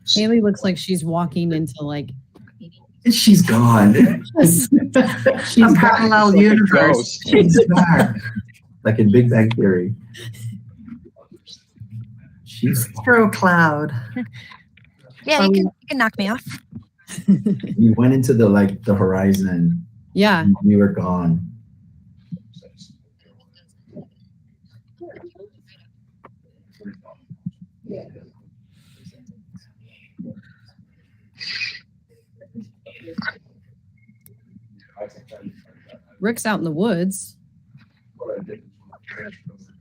Haley looks like she's walking into like. She's gone. She's a parallel like universe. She's back. Like in Big Bang Theory. She's through a cloud. Yeah, you can knock me off. You went into the horizon. Yeah. You were gone. Rick's out in the woods.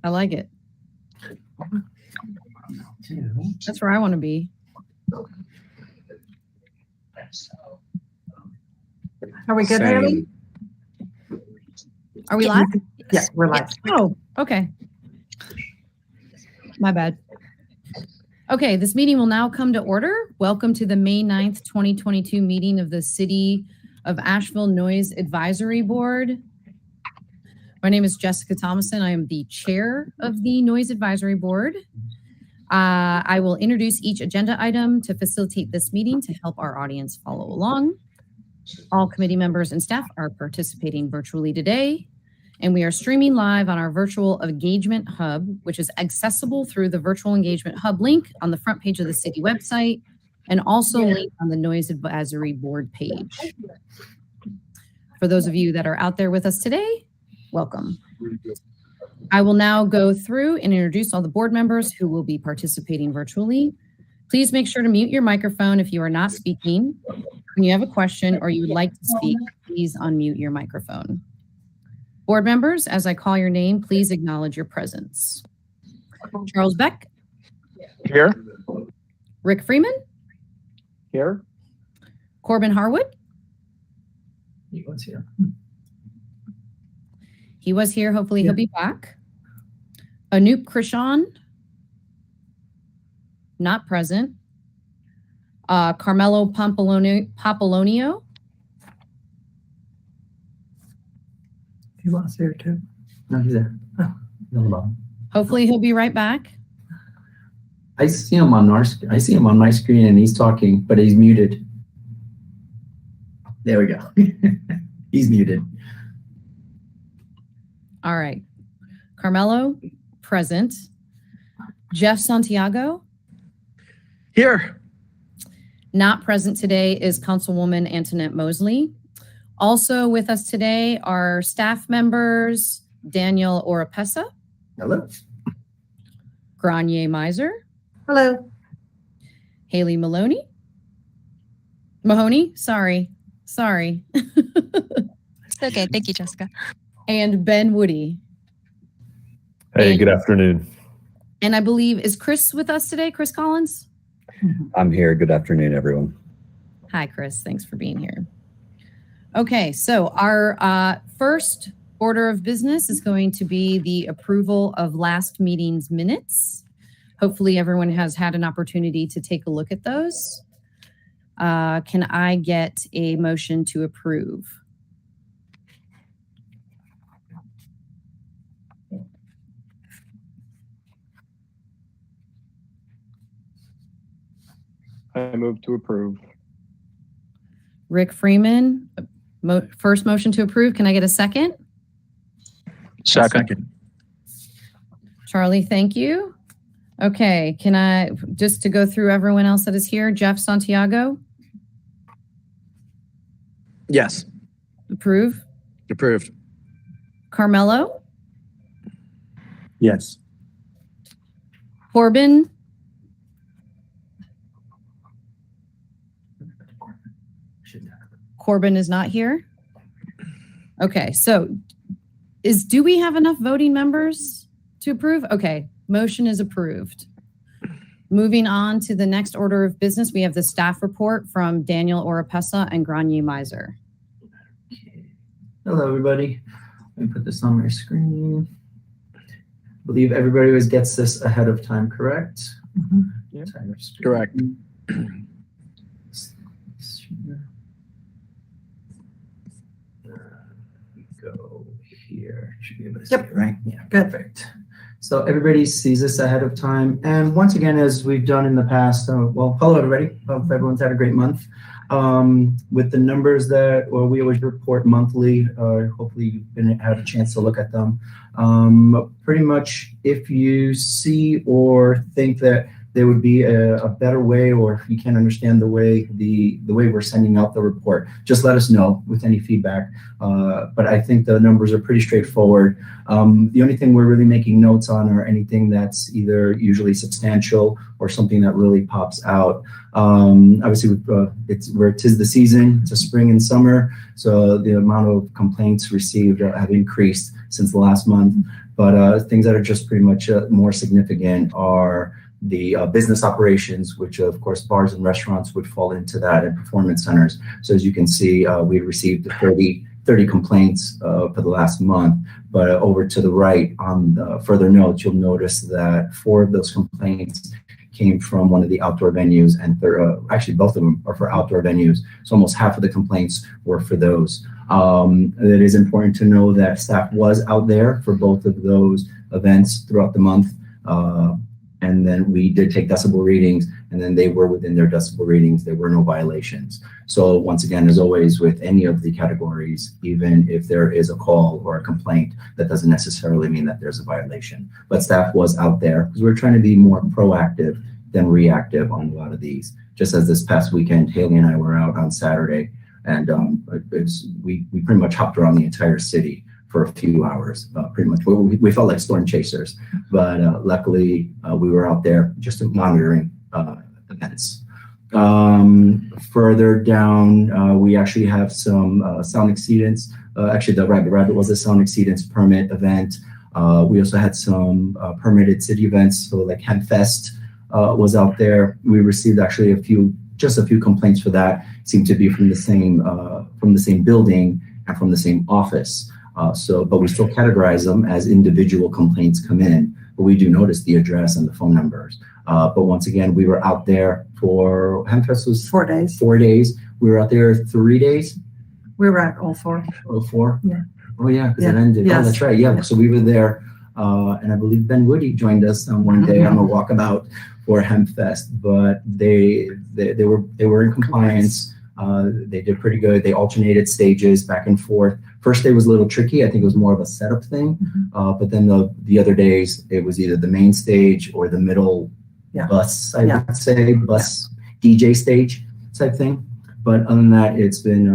I like it. That's where I want to be. Are we good, Haley? Are we live? Yeah, we're live. Oh, okay. My bad. Okay, this meeting will now come to order. Welcome to the May 9th, 2022 meeting of the City of Asheville Noise Advisory Board. My name is Jessica Thomason. I am the chair of the Noise Advisory Board. I will introduce each agenda item to facilitate this meeting to help our audience follow along. All committee members and staff are participating virtually today, and we are streaming live on our virtual engagement hub, which is accessible through the virtual engagement hub link on the front page of the city website and also linked on the Noise Advisory Board page. For those of you that are out there with us today, welcome. I will now go through and introduce all the board members who will be participating virtually. Please make sure to mute your microphone if you are not speaking. When you have a question or you would like to speak, please unmute your microphone. Board members, as I call your name, please acknowledge your presence. Charles Beck. Here. Rick Freeman. Here. Corbin Harwood. He was here. He was here. Hopefully he'll be back. Anoop Krishan. Not present. Carmelo Papalonio. He was here too. No, he's there. Oh, no. Hopefully he'll be right back. I see him on my screen and he's talking, but he's muted. There we go. He's muted. All right. Carmelo, present. Jeff Santiago. Here. Not present today is Councilwoman Antoinette Mosley. Also with us today are staff members Daniel Oropesa. Hello. Granier Miser. Hello. Haley Mahoney, sorry. It's okay. Thank you, Jessica. And Ben Woody. Hey, good afternoon. And I believe, is Chris with us today? Chris Collins? I'm here. Good afternoon, everyone. Hi, Chris. Thanks for being here. Okay, so our first order of business is going to be the approval of last meeting's minutes. Hopefully everyone has had an opportunity to take a look at those. Can I get a motion to approve? I move to approve. Rick Freeman, first motion to approve. Can I get a second? Second. Charlie, thank you. Okay, can I, just to go through everyone else that is here, Jeff Santiago? Yes. Approve. Approved. Carmelo? Yes. Corbin? Corbin is not here. Okay, so do we have enough voting members to approve? Okay, motion is approved. Moving on to the next order of business, we have the staff report from Daniel Oropesa and Granier Miser. Hello, everybody. Let me put this on my screen. I believe everybody always gets this ahead of time, correct? Mm-hmm. Yep. Correct. Go here. Should be able to see Yep. it, right? Yeah, Good. perfect. So everybody sees this ahead of time. And once again, as we've done in the past, well, hello everybody. Hope everyone's had a great month. With the numbers that we always report monthly, hopefully you've had a chance to look at them. Pretty much if you see or think that there would be a better way, or if you can't understand the way we're sending out the report, just let us know with any feedback. But I think the numbers are pretty straightforward. The only thing we're really making notes on are anything that's either usually substantial or something that really pops out. Obviously, tis the season, it's a spring and summer, so the amount of complaints received have increased since the last month. But things that are just pretty much more significant are the business operations, which of course bars and restaurants would fall into that, and performance centers. So as you can see, we received 30 complaints for the last month. But over to the right on the further notes, you'll notice that 4 of those complaints came from one of the outdoor venues, and actually both of them are for outdoor venues. So almost half of the complaints were for those. It is important to know that staff was out there for both of those events throughout the month. And then we did take decibel readings, and then they were within their decibel readings. There were no violations. So once again, as always, with any of the categories, even if there is a call or a complaint, that doesn't necessarily mean that there's a violation. But staff was out there because we're trying to be more proactive than reactive on a lot of these. Just as this past weekend, Haley and I were out on Saturday, and we pretty much hopped around the entire city for a few hours. Pretty much, we felt like storm chasers, but luckily we were out there just monitoring events. Further down, we actually have some sound exceedance. Actually, the Rabbit was a sound exceedance permit event. We also had some permitted city events, so like Hempfest was out there. We received actually just a few complaints for that. Seemed to be from the same building and from the same office. But we still categorize them as individual complaints come in, but we do notice the address and the phone numbers. But once again, we were out there for Hempfest was 4 days. 4 days. We were out there 3 days. We were at all 4. Oh, 4? Yeah. Oh yeah, because it Yeah. ended. Yes. Oh, that's right. Yeah. So we were there, and I believe Ben Woody joined us on one day on a walkabout for Hempfest. But they were in compliance. They did pretty good. They alternated stages back and forth. First day was a little tricky. I think it was more of a setup thing. But then the other days, it was either the main stage or the middle bus, I would say, DJ stage type thing. But other than that, it's been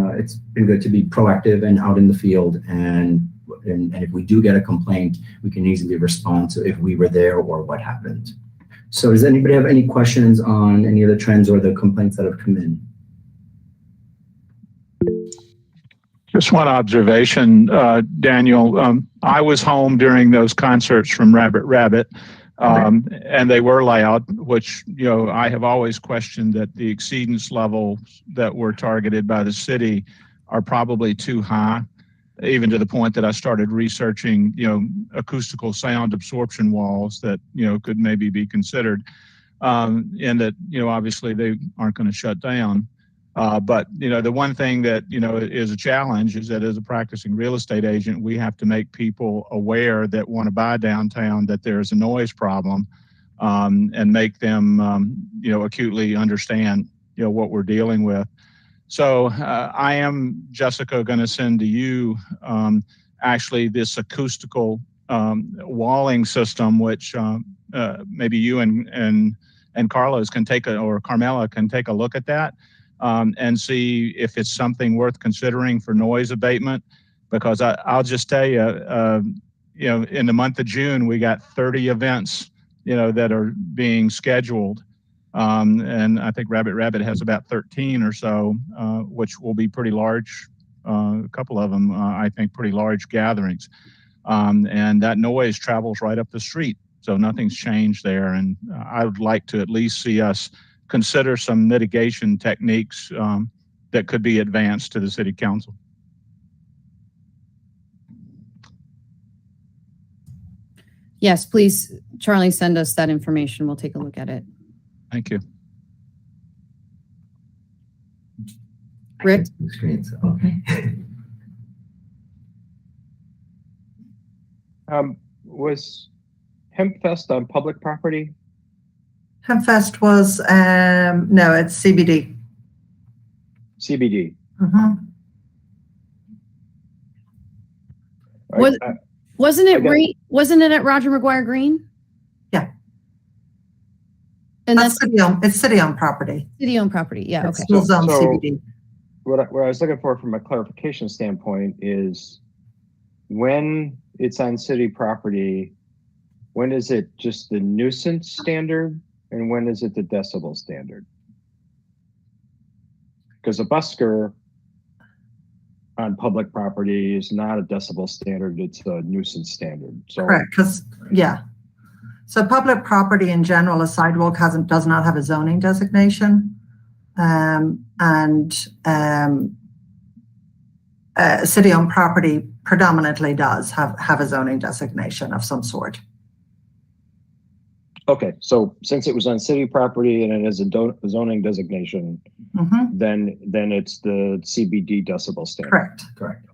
good to be proactive and out in the field. And if we do get a complaint, we can easily respond to if we were there or what happened. So does anybody have any questions on any of the trends or the complaints that have come in? Just one observation, Daniel. I was home during those concerts from Rabbit, and they were loud, which, I have always questioned that the exceedance levels that were targeted by the city are probably too high, even to the point that I started researching, acoustical sound absorption walls that, could maybe be considered, and that, obviously they aren't going to shut down. But the one thing that, is a challenge is that as a practicing real estate agent, we have to make people aware that want to buy downtown that there's a noise problem, and make them, acutely understand, what we're dealing with. So I am, Jessica, going to send to you actually this acoustical walling system, which maybe you and Carlos can or Carmela can take a look at that. And see if it's something worth considering for noise abatement, because I'll just tell you, in the month of June, we got 30 events, that are being scheduled. And I think Rabbit has about 13 or so, which will be pretty large, a couple of them, I think, pretty large gatherings. And that noise travels right up the street. So nothing's changed there. And I would like to at least see us consider some mitigation techniques that could be advanced to the city council. Yes, please, Charlie, send us that information. We'll take a look at it. Thank you. Rick? Screens. Okay. Hempfest on public property? Hempfest was, no, it's CBD. CBD. Mhm. Was- Wasn't I it got- wasn't it at Roger McGuire Green? Yeah. And That's that's it's city-owned property. city-owned property. Yeah, It's okay. still zone So- CBD. What I was looking for from a clarification standpoint is when it's on city property, when is it just the nuisance standard and when is it the decibel standard? Because a busker on public property is not a decibel standard, it's a nuisance standard. So Correct, because, yeah. So public property in general, a sidewalk does not have a zoning designation. City-owned property predominantly does have a zoning designation of some sort. okay, so since it was on city property and it has a zoning designation, Mhm. then it's the CBD decibel standard. Correct. Correct.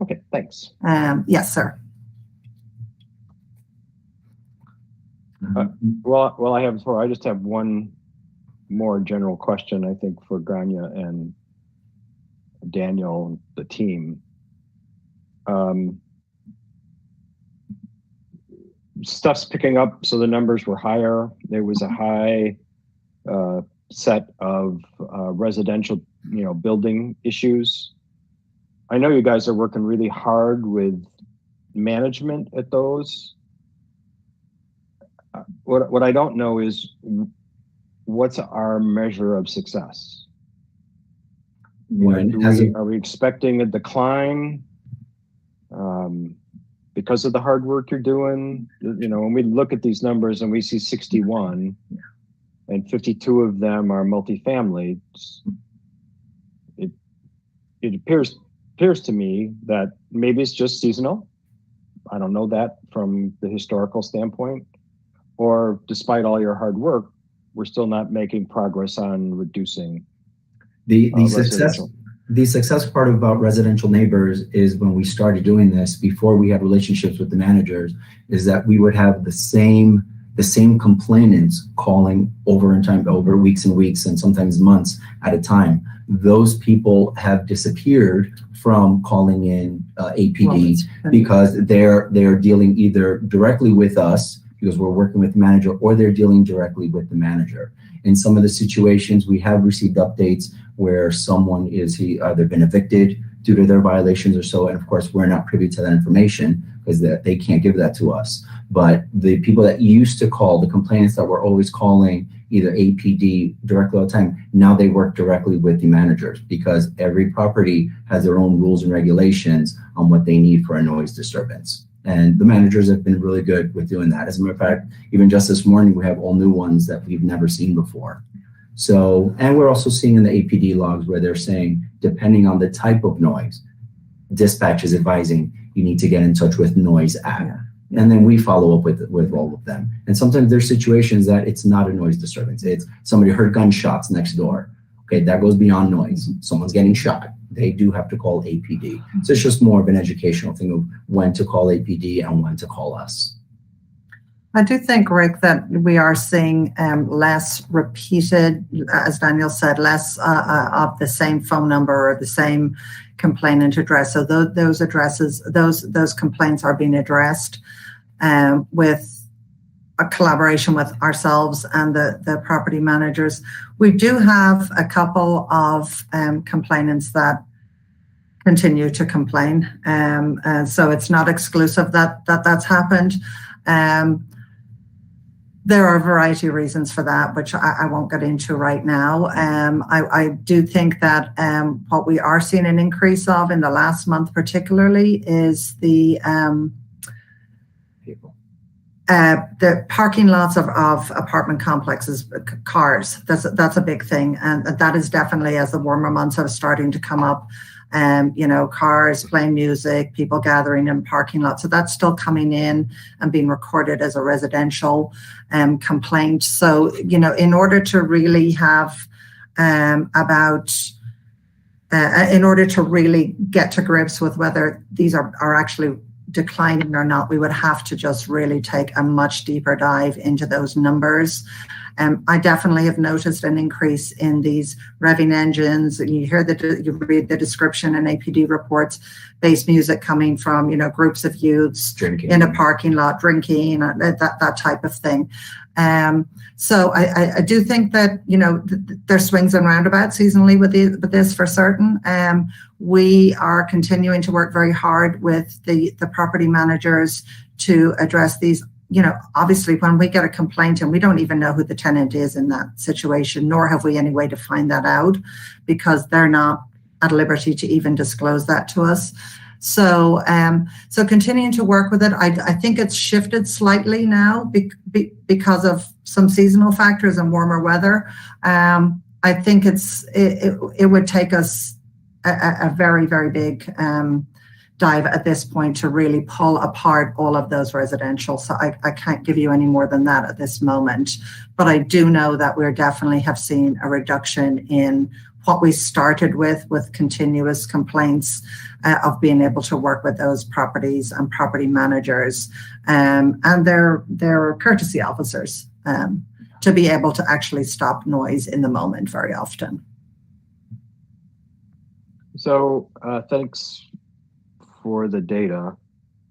Okay, thanks. Yes, sir. Well, I just have one more general question, I think, for Grania and Daniel, and the team. Stuff's picking up, so the numbers were higher. There was a high set of residential, building issues. I know you guys are working really hard with management at those. What I don't know is what's our measure of success? Are we expecting a decline because of the hard work you're doing? When we look at these numbers and we see 61 and 52 of them are multifamily, it appears to me that maybe it's just seasonal. I don't know that from the historical standpoint. Or despite all your hard work, we're still not making progress on reducing The residential. success part about residential neighbors is when we started doing this, before we had relationships with the managers, is that we would have the same complainants calling over weeks and weeks and sometimes months at a time. Those people have disappeared from calling in APD because they're dealing either directly with us because we're working with the manager, or they're dealing directly with the manager. In some of the situations, we have received updates where someone is either been evicted due to their violations or so, and of course, we're not privy to that information because they can't give that to us. But the people that used to call, the complainants that were always calling either APD directly all the time, now they work directly with the managers because every property has their own rules and regulations on what they need for a noise disturbance. And the managers have been really good with doing that. As a matter of fact, even just this morning, we have all new ones that we've never seen before. So, and we're also seeing in the APD logs where they're saying, depending on the type of noise, dispatch is advising you need to get in touch with noise app. And then we follow up with all of them. And sometimes there's situations that it's not a noise disturbance. It's somebody heard gunshots next door. Okay, that goes beyond noise. Someone's getting shot. They do have to call APD. So it's just more of an educational thing of when to call APD and when to call us. I do think, Rick, that we are seeing less repeated, as Daniel said, less of the same phone number or the same complainant address. So those addresses, those complaints are being addressed with a collaboration with ourselves and the property managers. We do have a couple of complainants that continue to complain. So it's not exclusive that's happened. There are a variety of reasons for that, which I won't get into right now. I do think that what we are seeing an increase of in the last month particularly is the parking lots of apartment complexes, cars. That's a big thing. And that is definitely, as the warmer months are starting to come up, cars playing music, people gathering in parking lots. So that's still coming in and being recorded as a residential complaint. So, in order to really have in order to really get to grips with whether these are actually declining or not, we would have to just really take a much deeper dive into those numbers. I definitely have noticed an increase in these revving engines. You read the description in APD reports, bass music coming from, groups of youths Drinking. in a parking lot, drinking, that type of thing. So I do think that, there's swings and roundabouts seasonally with this for certain. We are continuing to work very hard with the property managers to address these. Obviously when we get a complaint and we don't even know who the tenant is in that situation, nor have we any way to find that out because they're not at liberty to even disclose that to us. So continuing to work with it, I think it's shifted slightly now because of some seasonal factors and warmer weather. I think it would take us a very, very big dive at this point to really pull apart all of those residential. So I can't give you any more than that at this moment. But I do know that we definitely have seen a reduction in what we started with continuous complaints of being able to work with those properties and property managers and their courtesy officers to be able to actually stop noise in the moment very often. So thanks for the data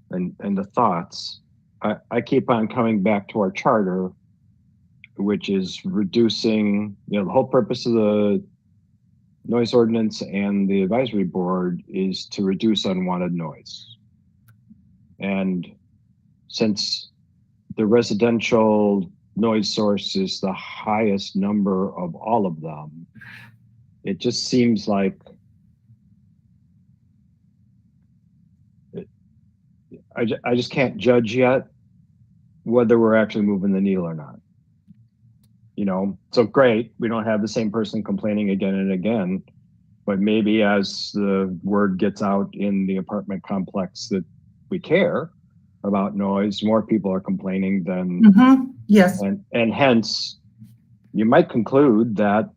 and the thoughts. I keep on coming back to our charter, which is reducing, the whole purpose of the noise ordinance and the advisory board is to reduce unwanted noise. And since the residential noise source is the highest number of all of them, it just seems like I just can't judge yet whether we're actually moving the needle or not. So great, we don't have the same person complaining again and again, but maybe as the word gets out in the apartment complex that we care about noise, more people are complaining than, yes. And hence you might conclude that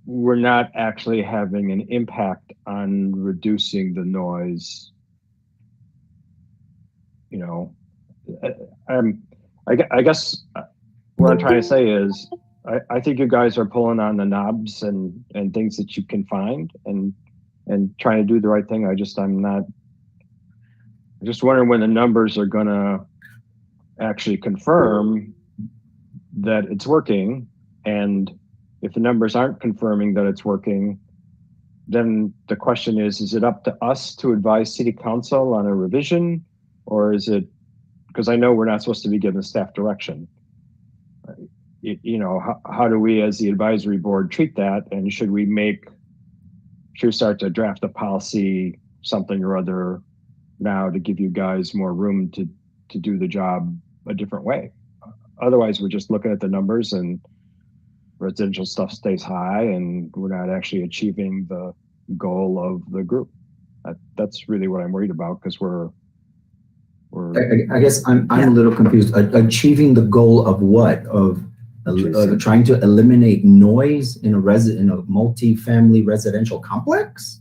we're not actually having an impact on reducing the noise. I guess what I'm trying to say is I think you guys are pulling on the knobs and things that you can find and trying to do the right thing. I'm just wondering when the numbers are gonna actually confirm that it's working, and if the numbers aren't confirming that it's working, then the question is it up to us to advise city council on a revision, or is it, because I know we're not supposed to be giving staff direction. How do we as the advisory board treat that? And should we start to draft a policy, something or other now to give you guys more room to do the job a different way? Otherwise, we're just looking at the numbers and residential stuff stays high and we're not actually achieving the goal of the group. That's really what I'm worried about, because I guess I'm a little confused. Achieving the goal of what? Of trying to eliminate noise in a multi-family residential complex?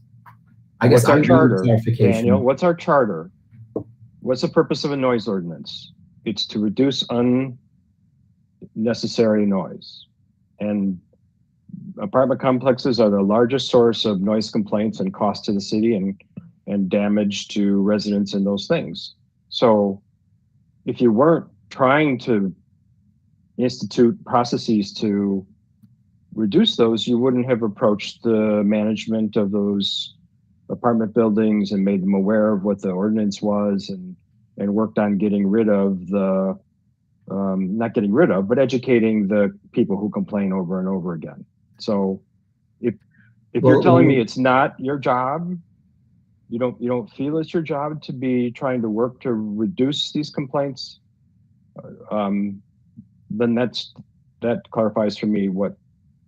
I guess what's our charter, clarification. Daniel? What's our charter? What's the purpose of a noise ordinance? It's to reduce unnecessary noise. And apartment complexes are the largest source of noise complaints and cost to the city and damage to residents and those things. So if you weren't trying to institute processes to reduce those, you wouldn't have approached the management of those apartment buildings and made them aware of what the ordinance was and worked on getting rid of the, not getting rid of, but educating the people who complain over and over again. So if you're telling me it's not your job, you don't feel it's your job to be trying to work to reduce these complaints, then that clarifies for me what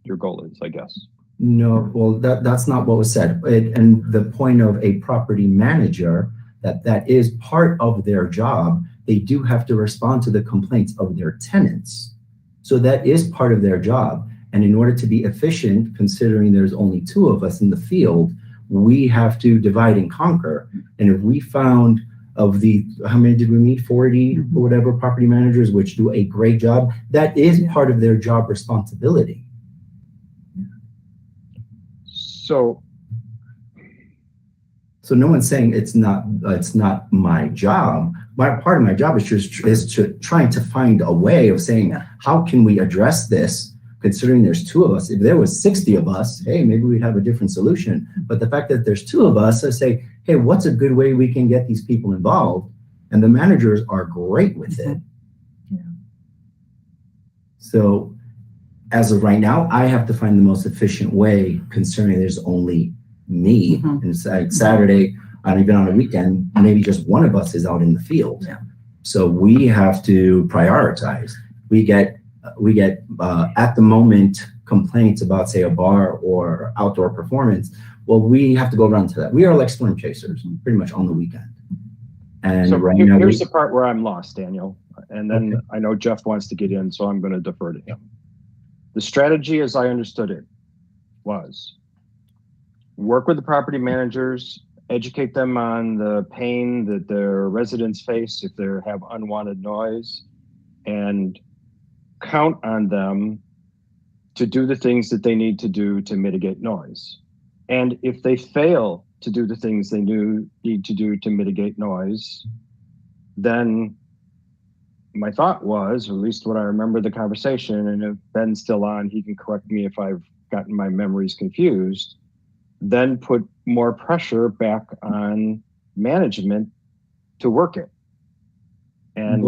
your goal is, I guess. No, well, that's not what was said. And the point of a property manager, that is part of their job. They do have to respond to the complaints of their tenants. So that is part of their job. And in order to be efficient, considering there's only 2 of us in the field, we have to divide and conquer. And if we found of the, how many did we meet? 40 or whatever property managers, which do a great job. That is part of their job responsibility. So no one's saying it's not my job. Part of my job is trying to find a way of saying, how can we address this? Considering there's 2 of us. If there was 60 of us, hey, maybe we'd have a different solution. But the fact that there's 2 of us, I say, hey, what's a good way we can get these people involved? And the managers are great with it. Yeah. So as of right now, I have to find the most efficient way, considering there's only me. And it's like Saturday, even on a weekend, maybe just one of us is out in the field. Yeah. So we have to prioritize. We get at the moment complaints about, say, a bar or outdoor performance. Well, we have to go around to that. We are like storm chasers pretty much on the weekend. And so right now, here's the part where I'm lost, Daniel. And then I know Jeff wants to get in, so I'm going to defer to him. The strategy, as I understood it, was work with the property managers, educate them on the pain that their residents face if they have unwanted noise, and count on them to do the things that they need to do to mitigate noise. And if they fail to do the things they need to do to mitigate noise, then my thought was, or at least what I remember the conversation, and if Ben's still on, he can correct me if I've gotten my memories confused, then put more pressure back on management to work it. And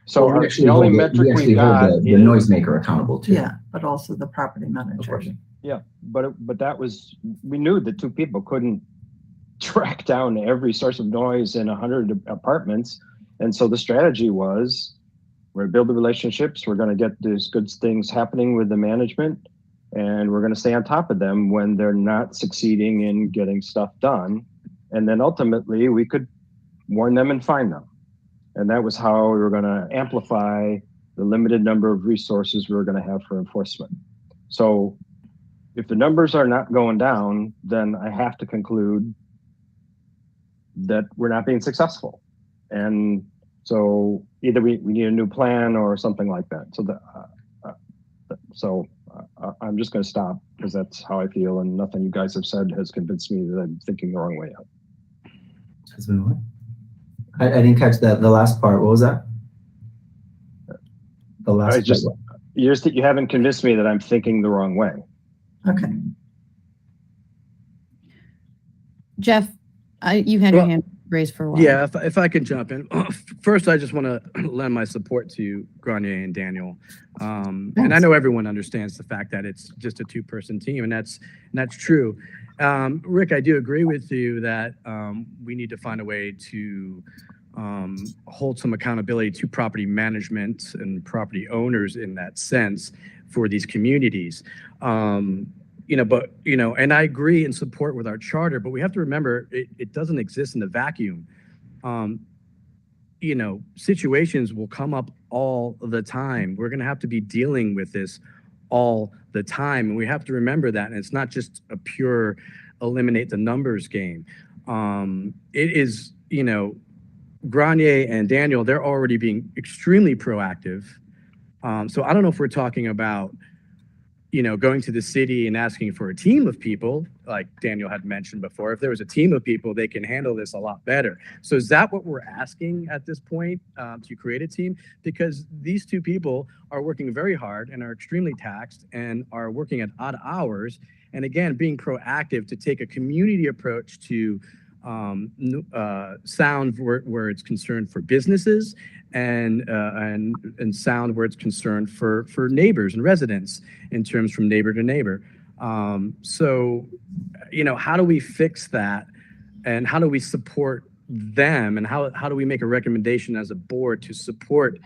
so the only metric we got hold the noisemaker accountable too. Yeah, but also the property manager. Yeah, but that was, we knew that 2 people couldn't track down every source of noise in 100 apartments. And so the strategy was, we're going to build the relationships, we're going to get these good things happening with the management, and we're going to stay on top of them when they're not succeeding in getting stuff done. And then ultimately we could warn them and fine them. And that was how we were going to amplify the limited number of resources we were going to have for enforcement. So if the numbers are not going down, then I have to conclude that we're not being successful. And so either we need a new plan or something like that. So I'm just going to stop because that's how I feel, and nothing you guys have said has convinced me that I'm thinking the wrong way out. I didn't catch that. The last part. What was that? The last. You haven't convinced me that I'm thinking the wrong way. Okay. Jeff, you had your hand raised for a while. Yeah, if I can jump in. First, I just want to lend my support to Granier and Daniel. And I know everyone understands the fact that it's just a 2-person team, and that's true. Rick, I do agree with you that we need to find a way to hold some accountability to property management and property owners in that sense for these communities. And I agree and support with our charter, but we have to remember it doesn't exist in a vacuum. Situations will come up all the time. We're going to have to be dealing with this all the time. And we have to remember that. And it's not just a pure eliminate the numbers game. It is, Granier and Daniel, they're already being extremely proactive. So I don't know if we're talking about, going to the city and asking for a team of people, like Daniel had mentioned before. If there was a team of people, they can handle this a lot better. So is that what we're asking at this point, to create a team? Because these 2 people are working very hard and are extremely taxed and are working at odd hours. And again, being proactive to take a community approach to sound where it's concerned for businesses, and sound where it's concerned for neighbors and residents in terms from neighbor to neighbor. So, how do we fix that, and how do we support them, and how do we make a recommendation as a board to support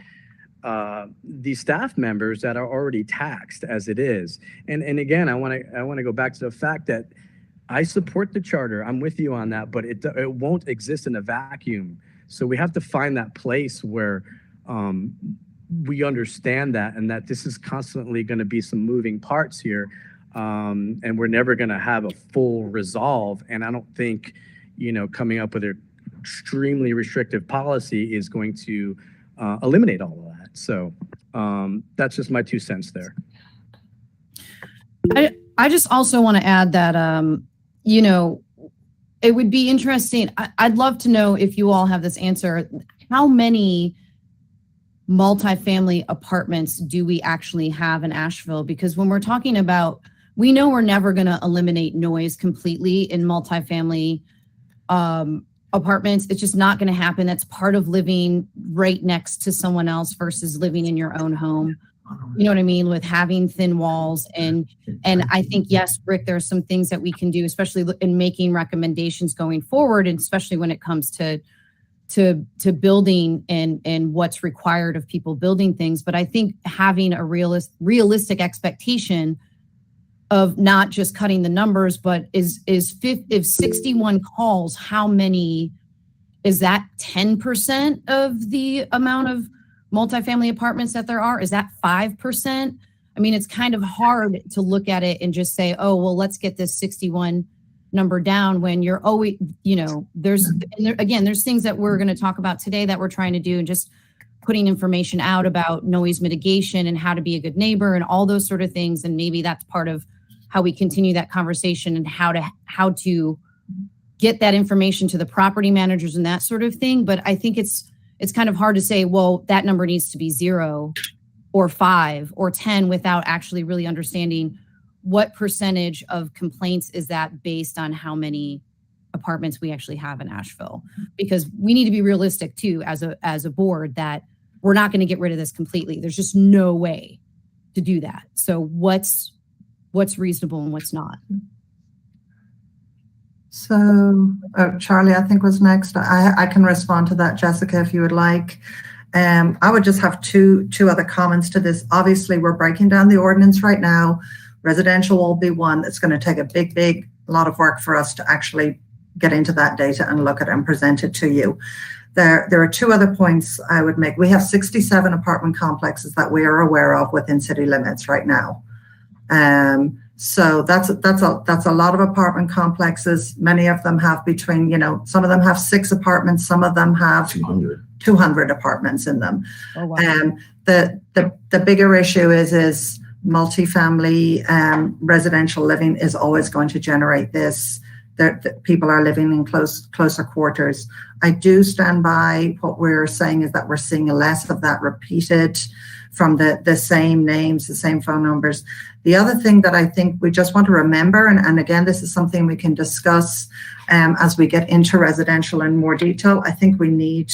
these staff members that are already taxed as it is? And again, I want to go back to the fact that I support the charter. I'm with you on that, but it won't exist in a vacuum. So we have to find that place where we understand that, and that this is constantly going to be some moving parts here. And we're never going to have a full resolve. And I don't think, coming up with an extremely restrictive policy is going to eliminate all of that. So that's just my 2 cents there. I just also want to add that, it would be interesting. I'd love to know if you all have this answer. How many multifamily apartments do we actually have in Asheville? Because when we're talking about, we know we're never going to eliminate noise completely in multifamily apartments. It's just not going to happen. That's part of living right next to someone else versus living in your own home. You know what I mean? With having thin walls. And I think, yes, Rick, there are some things that we can do, especially in making recommendations going forward, and especially when it comes to building and what's required of people building things. But I think having a realistic expectation of not just cutting the numbers, but if 61 calls, how many is that? 10% of the amount of multifamily apartments that there are? Is that 5%? I mean, it's kind of hard to look at it and just say, oh, well, let's get this 61 number down when you're always, there's things that we're going to talk about today that we're trying to do, and just putting information out about noise mitigation and how to be a good neighbor and all those sort of things. And maybe that's part of how we continue that conversation, and how to get that information to the property managers and that sort of thing. But I think it's kind of hard to say, well, that number needs to be 0 or 5 or 10 without actually really understanding what percentage of complaints is that based on how many apartments we actually have in Asheville. Because we need to be realistic too, as a board, that we're not going to get rid of this completely. There's just no way to do that. So what's reasonable and what's not? So Charlie, I think, was next. I can respond to that, Jessica, if you would like. I would just have two other comments to this. Obviously, we're breaking down the ordinance right now. Residential will be one that's going to take a big lot of work for us to actually get into that data and look at it and present it to you. There are 2 other points I would make. We have 67 apartment complexes that we are aware of within city limits right now. So that's a lot of apartment complexes. Many of them have between, some of them have 6 apartments, some of them have 200 apartments in them. Oh, wow. The bigger issue is multifamily residential living is always going to generate this. People are living in closer quarters. I do stand by what we're saying is that we're seeing less of that repeated from the same names, the same phone numbers. The other thing that I think we just want to remember, and again, this is something we can discuss as we get into residential in more detail. I think we need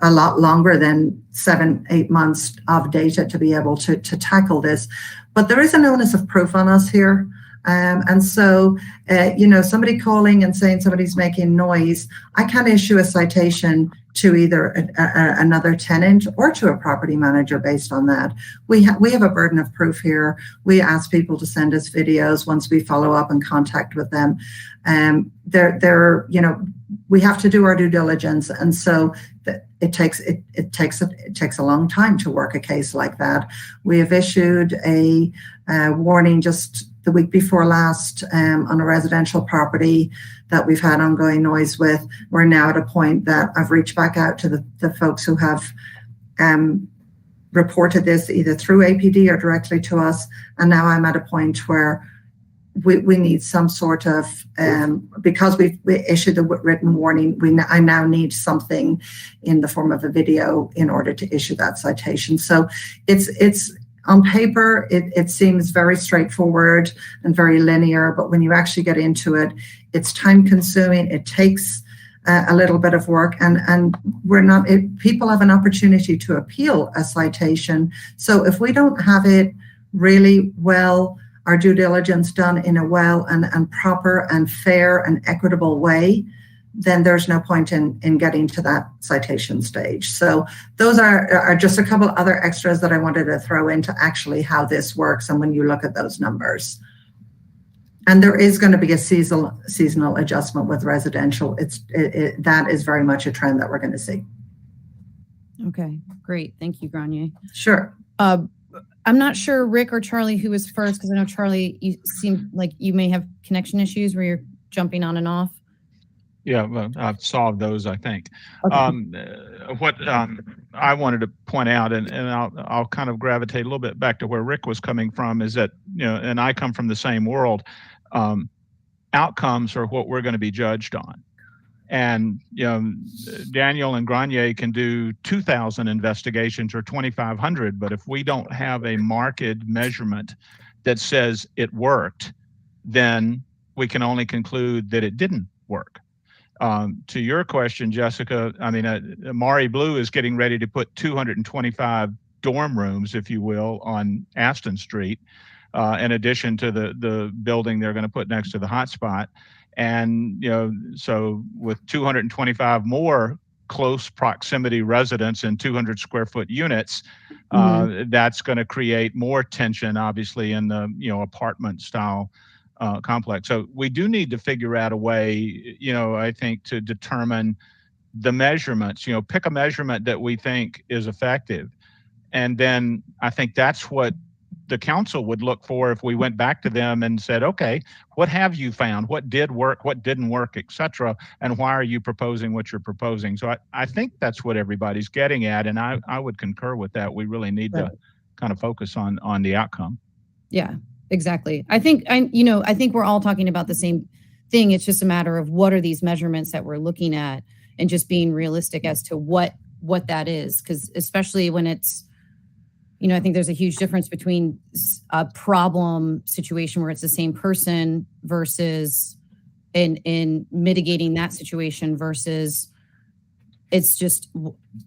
a lot longer than 7-8 months of data to be able to tackle this. But there is an onus of proof on us here. And so, somebody calling and saying somebody's making noise, I can issue a citation to either another tenant or to a property manager based on that. We have a burden of proof here. We ask people to send us videos once we follow up and contact with them. We have to do our due diligence, and so it takes a long time to work a case like that. We have issued a warning just the week before last on a residential property that we've had ongoing noise with. We're now at a point that I've reached back out to the folks who have reported this either through APD or directly to us, and now I'm at a point where we need some sort of, because we issued a written warning, I now need something in the form of a video in order to issue that citation. So it's on paper, it seems very straightforward and very linear, but when you actually get into it, it's time consuming. It takes a little bit of work, and people have an opportunity to appeal a citation. So if we don't have it really well, our due diligence done in a well and proper and fair and equitable way, then there's no point in getting to that citation stage. So those are just a couple other extras that I wanted to throw into actually how this works and when you look at those numbers. And there is going to be a seasonal adjustment with residential. That is very much a trend that we're going to see. Okay, great. Thank you, Grania. Sure. I'm not sure, Rick or Charlie, who was first, because I know Charlie, you seem like you may have connection issues where you're jumping on and off. Yeah, well, I've solved those, I think. Okay. What I wanted to point out, and I'll kind of gravitate a little bit back to where Rick was coming from, is that, and I come from the same world, outcomes are what we're going to be judged on. And, Daniel and Grenier can do 2,000 investigations or 2,500, but if we don't have a marked measurement that says it worked, then we can only conclude that it didn't work. To your question, Jessica, I mean, Maury Blue is getting ready to put 225 dorm rooms, if you will, on Aston Street, in addition to the building they're going to put next to the hotspot. And, so with 225 more close proximity residents in 200 square foot units, that's going to create more tension, obviously, in the, apartment style complex. So we do need to figure out a way, I think, to determine the measurements, pick a measurement that we think is effective. And then I think that's what the council would look for if we went back to them and said, okay, what have you found? What did work? What didn't work, et cetera? And why are you proposing what you're proposing? So I think that's what everybody's getting at. And I would concur with that. We really need to kind of focus on the outcome. Yeah, exactly. I think we're all talking about the same thing. It's just a matter of what are these measurements that we're looking at and just being realistic as to what that is. Because especially when it's, I think there's a huge difference between a problem situation where it's the same person versus in mitigating that situation versus it's just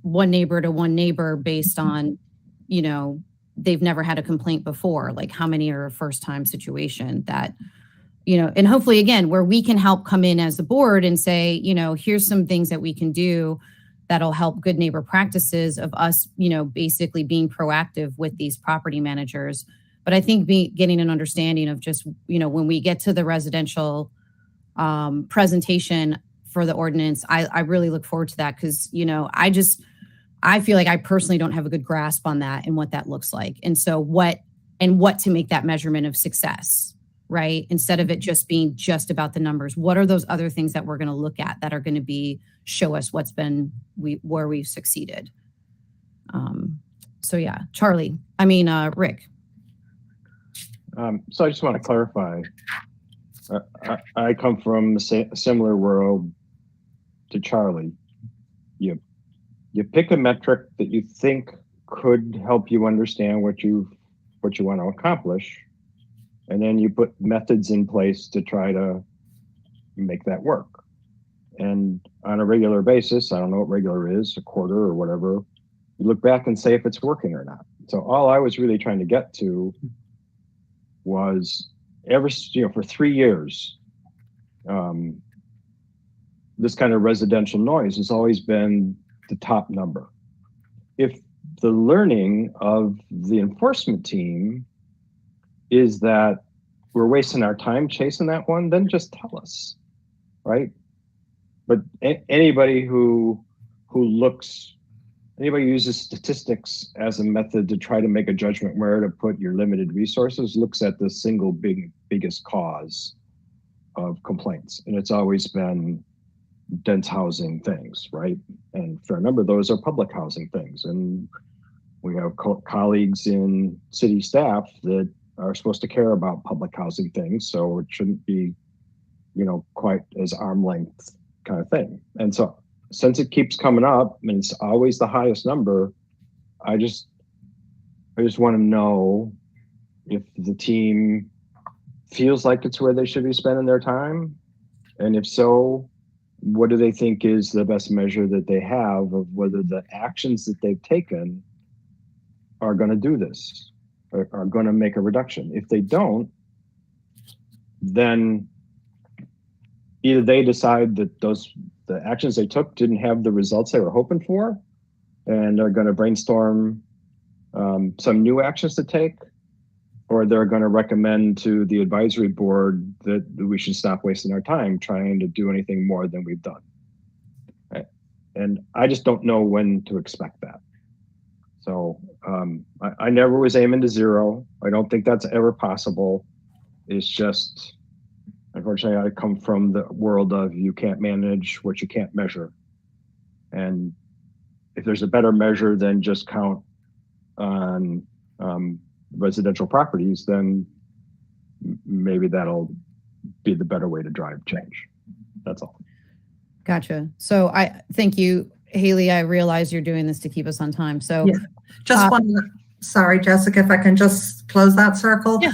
one neighbor to one neighbor based on, they've never had a complaint before. Like how many are a first time situation that, and hopefully again, where we can help come in as a board and say, here's some things that we can do that'll help good neighbor practices of us, basically being proactive with these property managers. But I think getting an understanding of just, when we get to the residential presentation for the ordinance, I really look forward to that because, I feel like I personally don't have a good grasp on that and what that looks like. And so what to make that measurement of success, right? Instead of it just being just about the numbers, what are those other things that we're going to look at that are going to show us where we've succeeded? So yeah, Rick. So I just want to clarify. I come from a similar world to Charlie. You pick a metric that you think could help you understand what you want to accomplish, and then you put methods in place to try to make that work. And on a regular basis, I don't know what regular is, a quarter or whatever, you look back and say if it's working or not. So all I was really trying to get to was for 3 years, this kind of residential noise has always been the top number. If the learning of the enforcement team is that we're wasting our time chasing that one, then just tell us, right? But anybody who uses statistics as a method to try to make a judgment where to put your limited resources looks at the single biggest cause of complaints. And it's always been dense housing things, right? And for a number of those are public housing things. And we have colleagues in city staff that are supposed to care about public housing things. So it shouldn't be, quite as arm length kind of thing. And so since it keeps coming up and it's always the highest number, I just want to know if the team feels like it's where they should be spending their time. And if so, what do they think is the best measure that they have of whether the actions that they've taken are going to do this, or are going to make a reduction? If they don't, then either they decide that the actions they took didn't have the results they were hoping for and are going to brainstorm some new actions to take, or they're going to recommend to the advisory board that we should stop wasting our time trying to do anything more than we've done. Right? And I just don't know when to expect that. So I never was aiming to zero. I don't think that's ever possible. It's just, unfortunately, I come from the world of you can't manage what you can't measure. And if there's a better measure than just count on residential properties, then maybe that'll be the better way to drive change. That's all. Gotcha. So I thank you, Haley. I realize you're doing this to keep us on time. So Yeah. Just one, sorry, Jessica, if I can just close that circle. Yeah,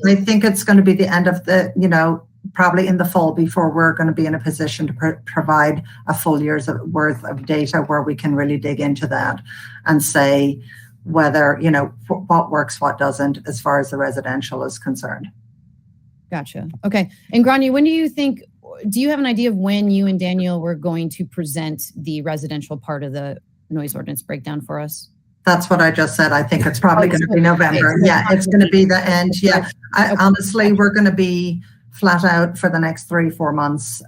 I think it's going to be the end of the, probably in the fall before we're going to be in a position to provide a full year's worth of data where we can really dig into that and say whether, what works, what doesn't, as far as the residential is concerned. Gotcha. Okay. And Grania, do you have an idea of when you and Daniel were going to present the residential part of the noise ordinance breakdown for us? That's what I just said. I think it's probably going to be November. Yeah, it's going to be the end. Yeah. Honestly, we're going to be flat out for the next 3-4 months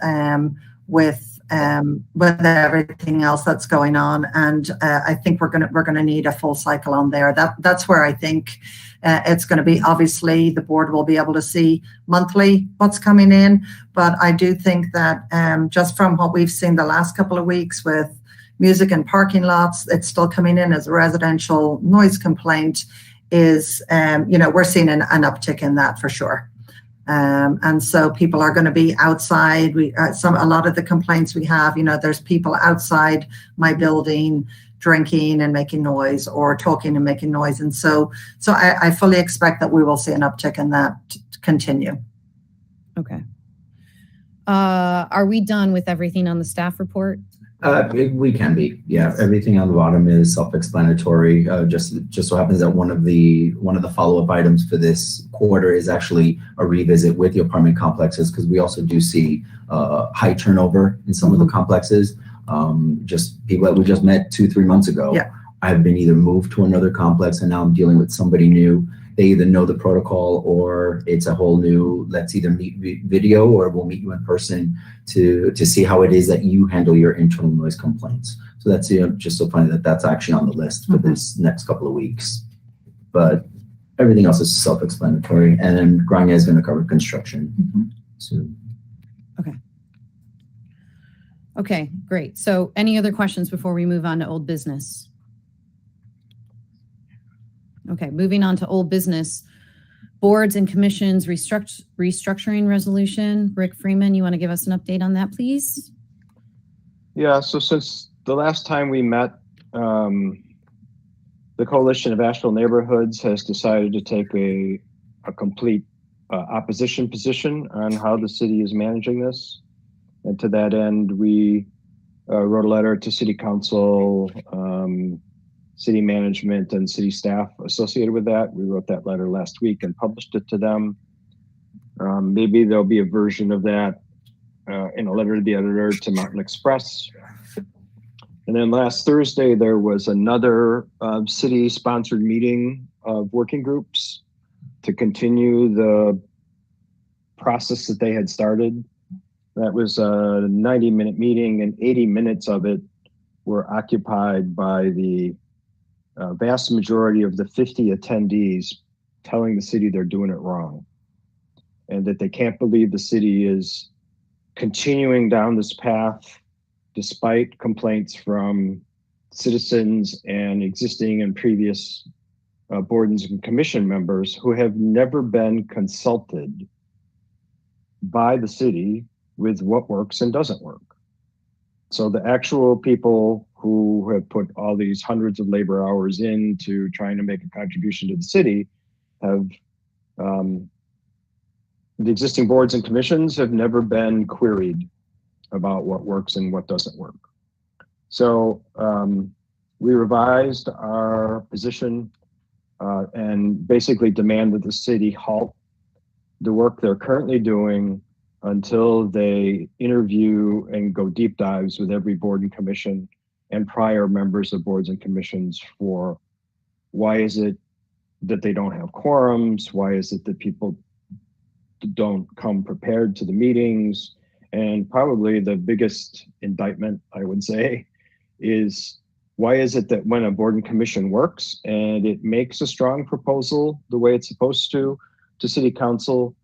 with everything else that's going on. And I think we're going to need a full cycle on there. That's where I think it's going to be. Obviously, the board will be able to see monthly what's coming in. But I do think that just from what we've seen the last couple of weeks with music and parking lots, it's still coming in as a residential noise complaint is, we're seeing an uptick in that for sure. And so people are going to be outside. A lot of the complaints we have, there's people outside my building drinking and making noise or talking and making noise. And so I fully expect that we will see an uptick in that continue. Okay. Are we done with everything on the staff report? We can be, yeah. Everything on the bottom is self-explanatory. Just so happens that one of the follow-up items for this quarter is actually a revisit with the apartment complexes, because we also do see high turnover in some of the complexes. Just people that we just met 2-3 months ago. Yeah. I've been either moved to another complex and now I'm dealing with somebody new. They either know the protocol or it's a whole new, let's either meet video or we'll meet you in person to see how it is that you handle your internal noise complaints. So that's just so funny that that's actually on the list for this next couple of weeks. But everything else is self-explanatory. And then Grania is going to cover construction soon. Okay, great. So any other questions before we move on to old business? Okay, moving on to old business. Boards and commissions restructuring resolution. Rick Freeman, you want to give us an update on that, please? Yeah, so since the last time we met, the Coalition of Asheville Neighborhoods has decided to take a complete opposition position on how the city is managing this. And to that end, we wrote a letter to City Council, city management, and city staff associated with that. We wrote that letter last week and published it to them. Maybe there'll be a version of that in a letter to the editor to Mountain Express. And then last Thursday, there was another city-sponsored meeting of working groups to continue the process that they had started. That was a 90-minute meeting, and 80 minutes of it were occupied by the vast majority of the 50 attendees telling the city they're doing it wrong and that they can't believe the city is continuing down this path despite complaints from citizens and existing and previous boards and commission members who have never been consulted by the city with what works and doesn't work. So the actual people who have put all these hundreds of labor hours into trying to make a contribution to the city have, the existing boards and commissions have never been queried about what works and what doesn't work. So we revised our position and basically demand that the city halt the work they're currently doing until they interview and go deep dives with every board and commission and prior members of boards and commissions for why is it that they don't have quorums? Why is it that people don't come prepared to the meetings? And probably the biggest indictment, I would say, is why is it that when a board and commission works and it makes a strong proposal the way it's supposed to city council,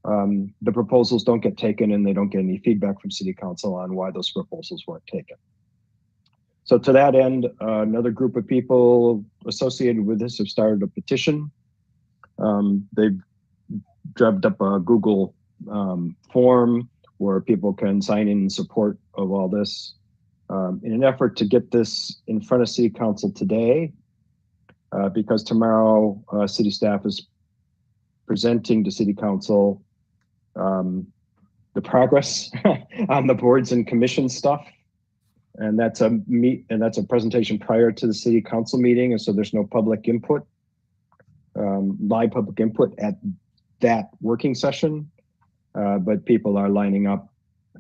the proposals don't get taken and they don't get any feedback from city council on why those proposals weren't taken. So to that end, another group of people associated with this have started a petition. They've dreamt up a Google form where people can sign in support of all this in an effort to get this in front of city council today, because tomorrow city staff is presenting to city council the progress on the boards and commission stuff. And that's a presentation prior to the city council meeting. And so there's no public input, live public input at that working session. But people are lining up,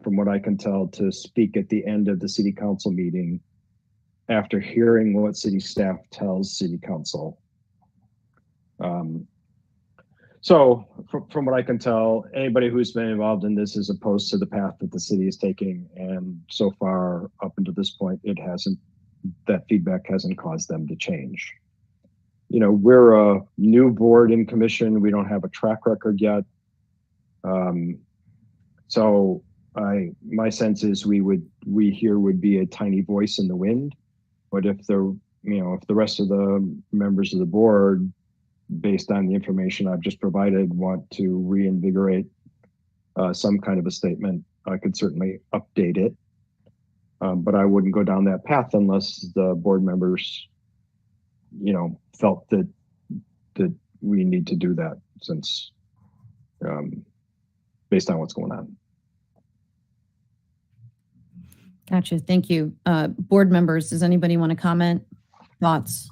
from what I can tell, to speak at the end of the city council meeting after hearing what city staff tells city council. So from what I can tell, anybody who's been involved in this is opposed to the path that the city is taking. And so far, up until this point, that feedback hasn't caused them to change. You know, we're a new board and commission. We don't have a track record yet. So my sense is we here would be a tiny voice in the wind. But if the rest of the members of the board, based on the information I've just provided, want to reinvigorate some kind of a statement, I could certainly update it. But I wouldn't go down that path unless the board members, felt that we need to do that, since based on what's going on. Gotcha. Thank you. Board members, does anybody want to comment? Thoughts?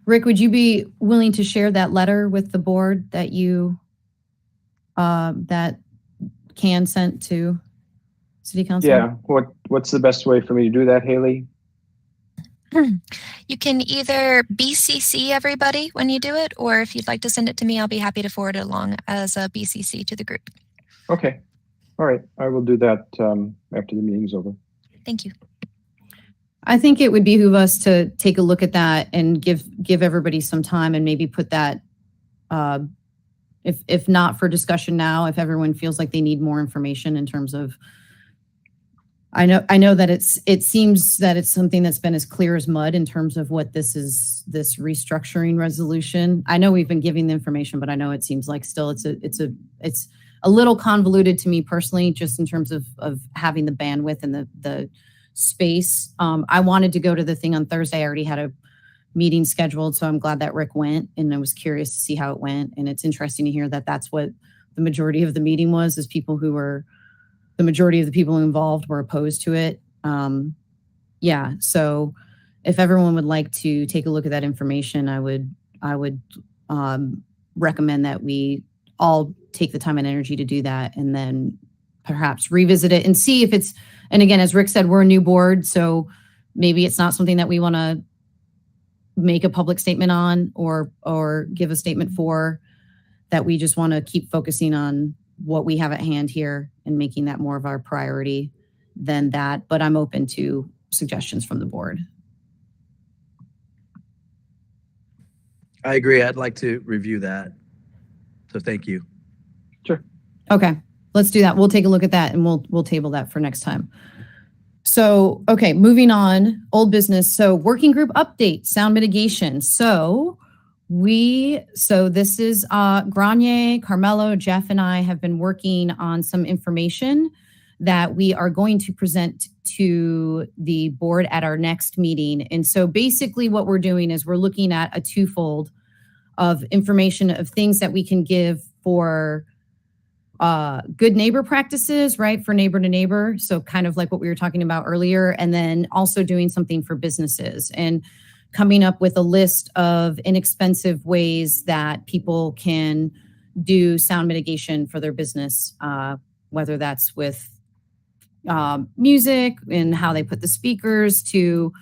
Rick, would you be willing to share that letter with the board that that Can sent to City Council? Yeah. What's the best way for me to do that, Haley? You can either BCC everybody when you do it, or if you'd like to send it to me, I'll be happy to forward it along as a BCC to the group. Okay. All right. I will do that after the meeting's over. Thank you. I think it would behoove us to take a look at that and give everybody some time and maybe put that, if not for discussion now, if everyone feels like they need more information in terms of, I know that it seems that it's something that's been as clear as mud in terms of what this is, this restructuring resolution. I know we've been giving the information, but I know it seems like still it's a little convoluted to me personally, just in terms of having the bandwidth and the space. I wanted to go to the thing on Thursday. I already had a meeting scheduled, so I'm glad that Rick went, and I was curious to see how it went. And it's interesting to hear that that's what the majority of the meeting was, is the majority of the people involved were opposed to it. Yeah, so if everyone would like to take a look at that information, I would recommend that we all take the time and energy to do that, and then perhaps revisit it and see if it's, and again, as Rick said, we're a new board, so maybe it's not something that we want to make a public statement on or give a statement for, that we just want to keep focusing on what we have at hand here and making that more of our priority than that. But I'm open to suggestions from the board. I agree. I'd like to review that. So thank you. Sure. Okay, let's do that. We'll take a look at that and we'll table that for next time. So, okay, moving on, old business. So working group update, sound mitigation. So this is Granier, Carmelo, Jeff, and I have been working on some information that we are going to present to the board at our next meeting. And so basically what we're doing is we're looking at a twofold of information of things that we can give for good neighbor practices, right? For neighbor to neighbor. So kind of like what we were talking about earlier, and then also doing something for businesses and coming up with a list of inexpensive ways that people can do sound mitigation for their business, whether that's with music and how they put the speakers to,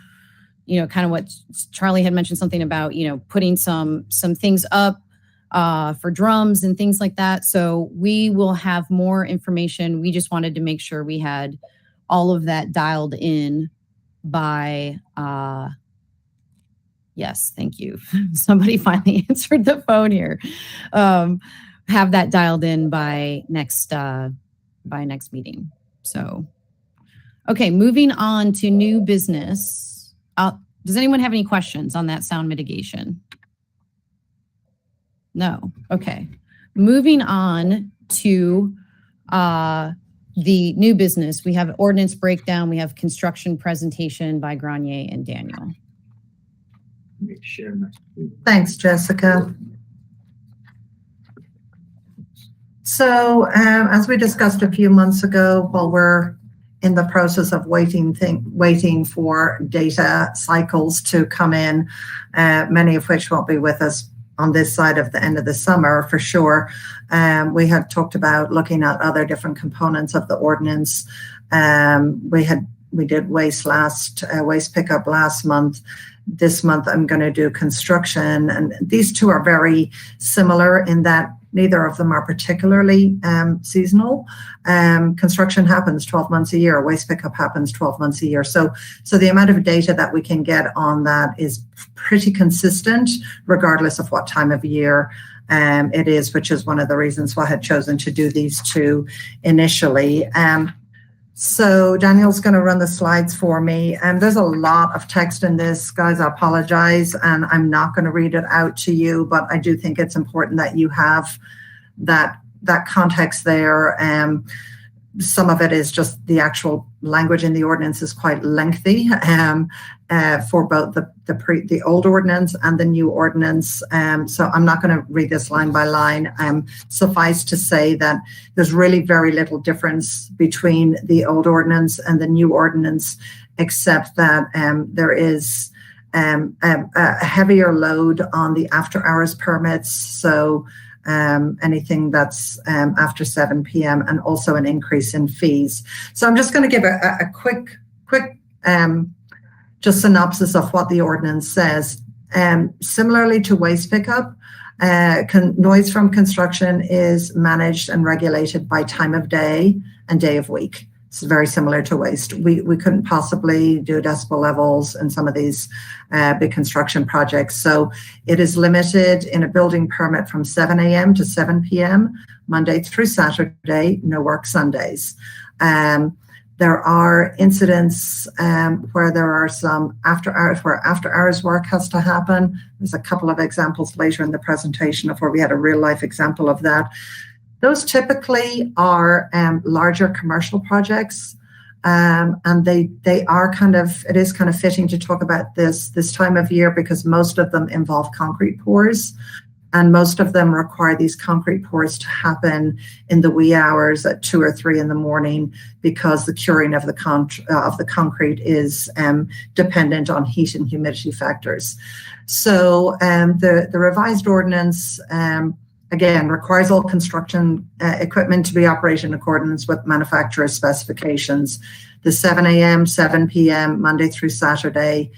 kind of what Charlie had mentioned, something about, putting some things up for drums and things like that. So we will have more information. We just wanted to make sure we had all of that dialed in by, yes, thank you. Somebody finally answered the phone here. Have that dialed in by next meeting. So, okay, moving on to new business. Does anyone have any questions on that sound mitigation? No. Okay. Moving on to the new business. We have ordinance breakdown. We have construction presentation by Grenier and Daniel. Thanks, Jessica. So as we discussed a few months ago, while we're in the process of waiting for data cycles to come in, many of which won't be with us on this side of the end of the summer for sure. We had talked about looking at other different components of the ordinance. We did waste pickup last month. This month I'm going to do construction, and these two are very similar in that neither of them are particularly seasonal. Construction happens 12 months a year. Waste pickup happens 12 months a year. So the amount of data that we can get on that is pretty consistent, regardless of what time of year it is, which is one of the reasons why I had chosen to do these two initially. So Daniel's going to run the slides for me. And there's a lot of text in this, guys. I apologize. And I'm not going to read it out to you, but I do think it's important that you have that context there. Some of it is just the actual language in the ordinance is quite lengthy for both the old ordinance and the new ordinance. So I'm not going to read this line by line. Suffice to say that there's really very little difference between the old ordinance and the new ordinance, except that there is a heavier load on the after hours permits. So anything that's after 7 p.m. and also an increase in fees. So I'm just going to give a quick just synopsis of what the ordinance says. Similarly to waste pickup, noise from construction is managed and regulated by time of day and day of week. It's very similar to waste. We couldn't possibly do decibel levels in some of these big construction projects. So it is limited in a building permit from 7 a.m. to 7 p.m., Monday through Saturday, no work Sundays. There are incidents where there are some after hours work has to happen. There's a couple of examples later in the presentation of where we had a real life example of that. Those typically are larger commercial projects, and they are it is kind of fitting to talk about this time of year because most of them involve concrete pours, and most of them require these concrete pours to happen in the wee hours at 2 or 3 in the morning because the curing of the concrete is dependent on heat and humidity factors. So the revised ordinance again, requires all construction equipment to be operated in accordance with manufacturer's specifications. The 7 a.m., 7 p.m., Monday through Saturday,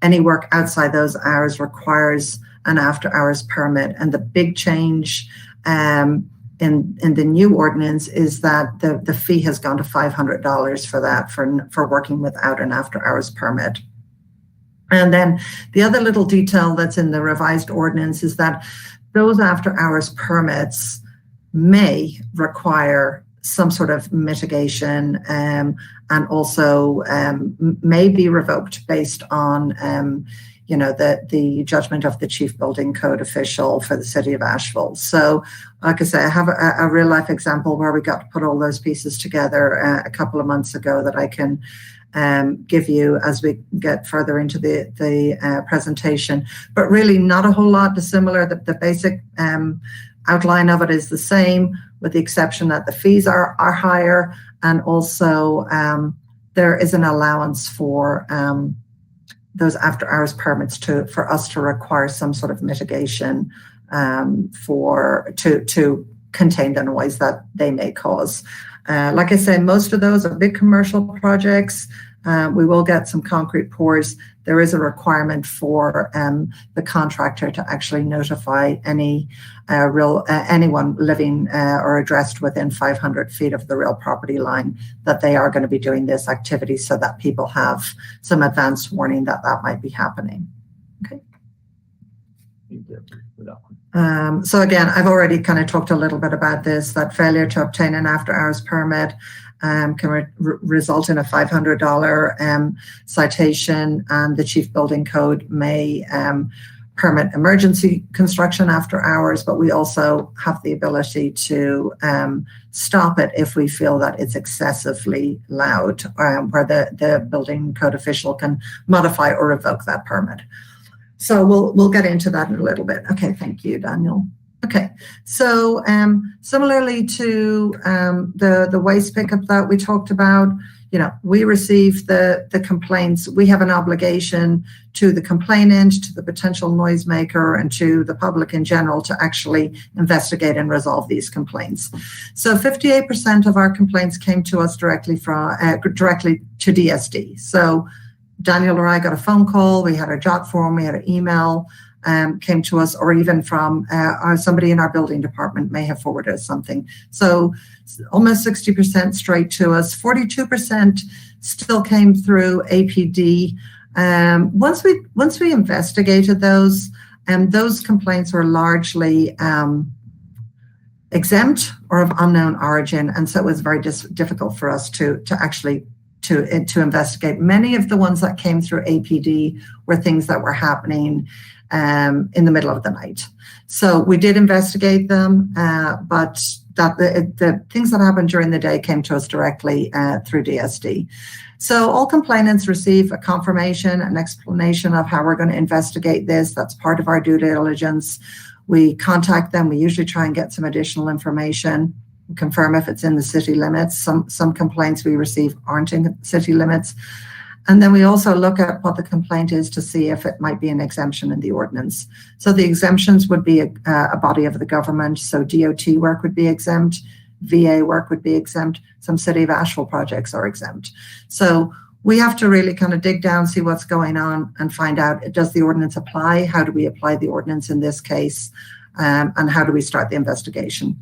any work outside those hours requires an after-hours permit. And the big change in the new ordinance is that the fee has gone to $500 for that, for working without an after-hours permit. And then the other little detail that's in the revised ordinance is that those after-hours permits may require some sort of mitigation and also may be revoked based on, the judgment of the chief building code official for the city of Asheville. So, like I say, I have a real-life example where we got to put all those pieces together a couple of months ago that I can give you as we get further into the presentation, but really not a whole lot dissimilar. The basic outline of it is the same, with the exception that the fees are higher, and also there is an allowance for those after-hours permits for us to require some sort of mitigation to contain the noise that they may cause. Like I said, most of those are big commercial projects. We will get some concrete pours. There is a requirement for the contractor to actually notify anyone living or addressed within 500 feet of the real property line that they are going to be doing this activity, so that people have some advance warning that that might be happening. Okay. So again, I've already kind of talked a little bit about this, that failure to obtain an after-hours permit can result in a $500 citation, and the chief building code may permit emergency construction after hours, but we also have the ability to stop it if we feel that it's excessively loud, where the building code official can modify or revoke that permit. So we'll get into that in a little bit. Okay, thank you, Daniel. Okay, so similarly to the waste pickup that we talked about, we receive the complaints. We have an obligation to the complainant, to the potential noisemaker, and to the public in general to actually investigate and resolve these complaints. So 58% of our complaints came to us directly to DSD. So Daniel or I got a phone call, we had a jot form, we had an email, came to us, or even from somebody in our building department may have forwarded us something. So almost 60% straight to us. 42% still came through APD. Once we investigated those complaints were largely exempt or of unknown origin, and so it was very difficult for us to actually to investigate. Many of the ones that came through APD were things that were happening in the middle of the night. So we did investigate them, but that the things that happened during the day came to us directly through DSD. So all complainants receive a confirmation, an explanation of how we're going to investigate this. That's part of our due diligence. We contact them. We usually try and get some additional information, confirm if it's in the city limits. Some complaints we receive aren't in city limits. And then we also look at what the complaint is to see if it might be an exemption in the ordinance. So the exemptions would be a body of the government. So DOT work would be exempt, VA work would be exempt, some City of Asheville projects are exempt. So we have to really kind of dig down, see what's going on, and find out, does the ordinance apply? How do we apply the ordinance in this case? And how do we start the investigation?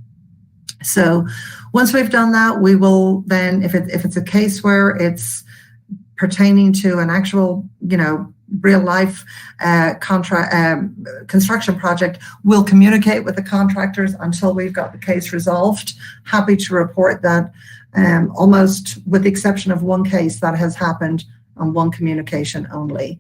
So once we've done that, we will then, if it's a case where it's pertaining to an actual, real life construction project, we'll communicate with the contractors until we've got the case resolved. Happy to report that almost with the exception of one case that has happened on one communication only.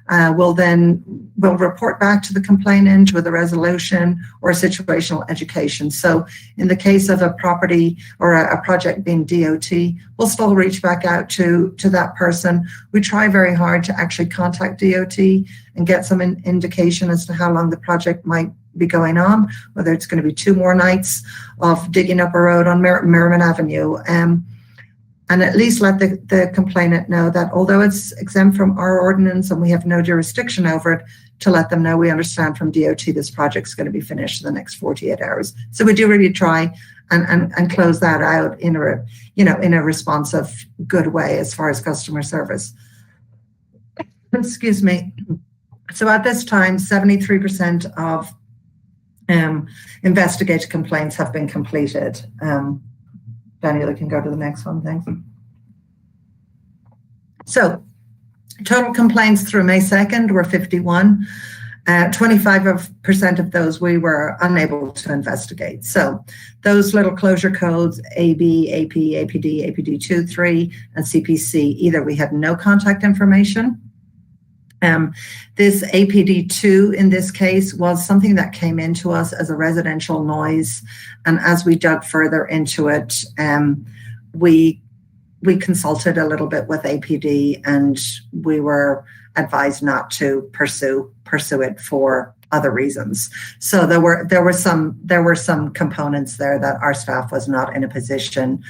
We'll report back to the complainant with a resolution or a situational education. So in the case of a property or a project being DOT, we'll still reach back out to that person. We try very hard to actually contact DOT and get some indication as to how long the project might be going on, whether it's going to be 2 more nights of digging up a road on Merriman Avenue. And at least let the complainant know that although it's exempt from our ordinance and we have no jurisdiction over it, to let them know we understand from DOT this project's going to be finished in the next 48 hours. So we do really try and close that out in a responsive, good way as far as customer service. Excuse me. So at this time, 73% of investigated complaints have been completed. Daniel, you can go to the next one, thanks. So total complaints through May 2nd were 51. 25% of those we were unable to investigate. So those little closure codes, AB, AP, APD, APD 2, 3, and CPC, either we had no contact information. This APD 2 in this case was something that came into us as a residential noise. And as we dug further into it, we consulted a little bit with APD and we were advised not to pursue it for other reasons. So there were some components there that our staff was not in a position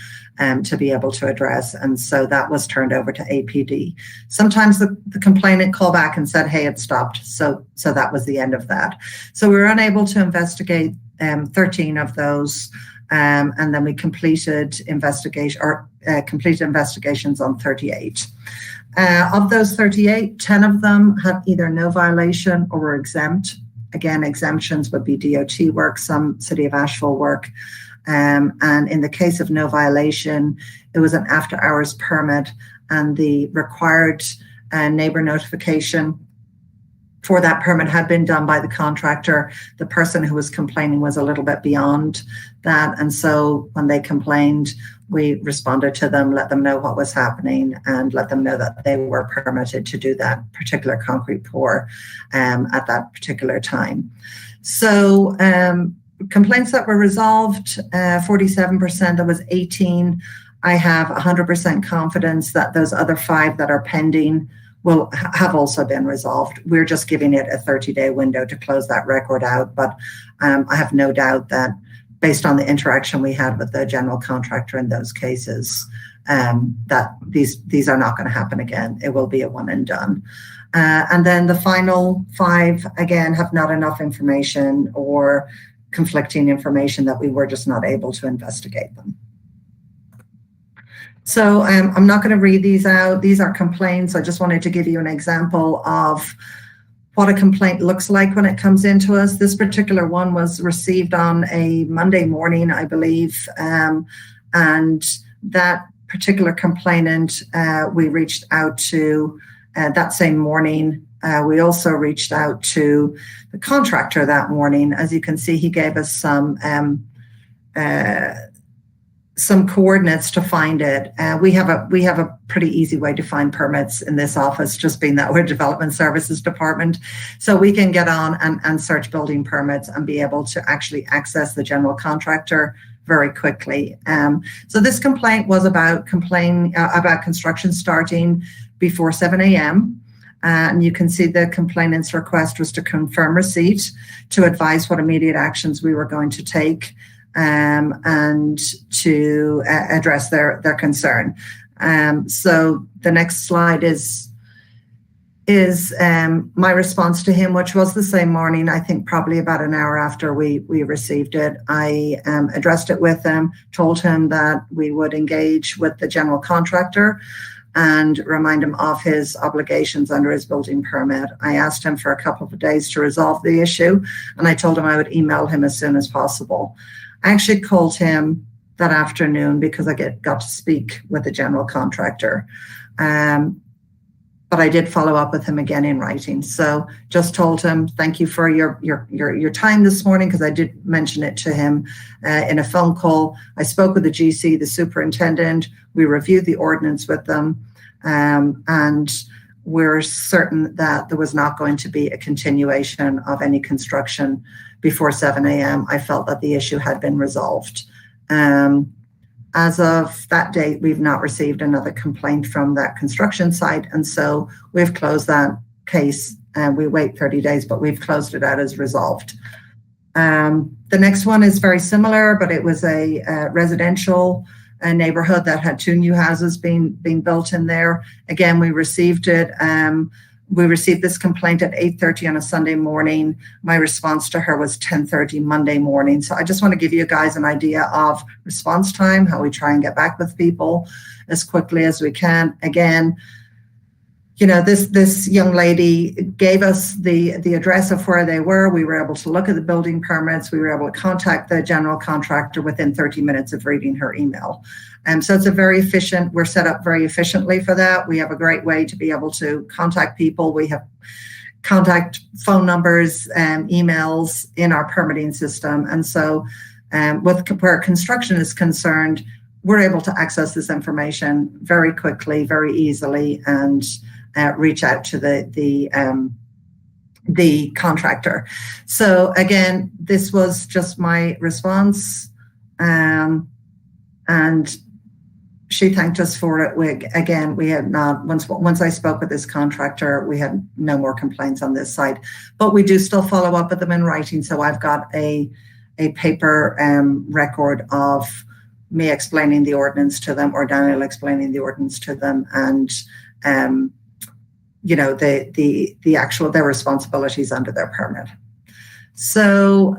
to be able to address, and so that was turned over to APD. Sometimes the complainant called back and said, "Hey, it stopped." So that was the end of that. So we were unable to investigate 13 of those, and then we completed investigations on 38. Of those 38, 10 of them have either no violation or were exempt. Again, exemptions would be DOT work, some City of Asheville work. And in the case of no violation, it was an after-hours permit, and the required neighbor notification for that permit had been done by the contractor. The person who was complaining was a little bit beyond that. And so when they complained, we responded to them, let them know what was happening, and let them know that they were permitted to do that particular concrete pour at that particular time. So complaints that were resolved, 47%, that was 18. I have 100% confidence that those other 5 that are pending will have also been resolved. We're just giving it a 30-day window to close that record out. But I have no doubt that based on the interaction we had with the general contractor in those cases, that these are not going to happen again. It will be a one and done. And then the final 5, again, have not enough information or conflicting information that we were just not able to investigate them. So I'm not going to read these out. These are complaints. I just wanted to give you an example of what a complaint looks like when it comes into us. This particular one was received on a Monday morning, I believe. And that particular complainant, we reached out to that same morning. We also reached out to the contractor that morning. As you can see, he gave us some coordinates to find it. We have a pretty easy way to find permits in this office, just being that we're a development services department. So we can get on and search building permits and be able to actually access the general contractor very quickly. So this complaint was about construction starting before 7 a.m. And you can see the complainant's request was to confirm receipt, to advise what immediate actions we were going to take, and to address their concern. So the next slide is my response to him, which was the same morning, I think probably about an hour after we received it. I addressed it with him, told him that we would engage with the general contractor and remind him of his obligations under his building permit. I asked him for a couple of days to resolve the issue, and I told him I would email him as soon as possible. I actually called him that afternoon because I got to speak with the general contractor. But I did follow up with him again in writing. So just told him, thank you for your time this morning, because I did mention it to him in a phone call. I spoke with the GC, the superintendent. We reviewed the ordinance with them, and we're certain that there was not going to be a continuation of any construction before 7 a.m. I felt that the issue had been resolved. As of that date, we've not received another complaint from that construction site, and so we've closed that case. We wait 30 days, but we've closed it out as resolved. The next one is very similar, but it was a residential neighborhood that had 2 new houses being built in there. Again, we received it. We received this complaint at 8:30 on a Sunday morning. My response to her was 10:30 Monday morning. So I just want to give you guys an idea of response time, how we try and get back with people as quickly as we can. Again, you know, this young lady gave us the address of where they were. We were able to look at the building permits. We were able to contact the general contractor within 30 minutes of reading her email. So it's we're set up very efficiently for that. We have a great way to be able to contact people. We have contact phone numbers and emails in our permitting system. And so where construction is concerned, we're able to access this information very quickly, very easily, and reach out to the contractor. So again, this was just my response, and she thanked us for it. We had not, once I spoke with this contractor, we had no more complaints on this site, but we do still follow up with them in writing. So I've got a paper record of me explaining the ordinance to them, or Daniel explaining the ordinance to them, and you know, their responsibilities under their permit. So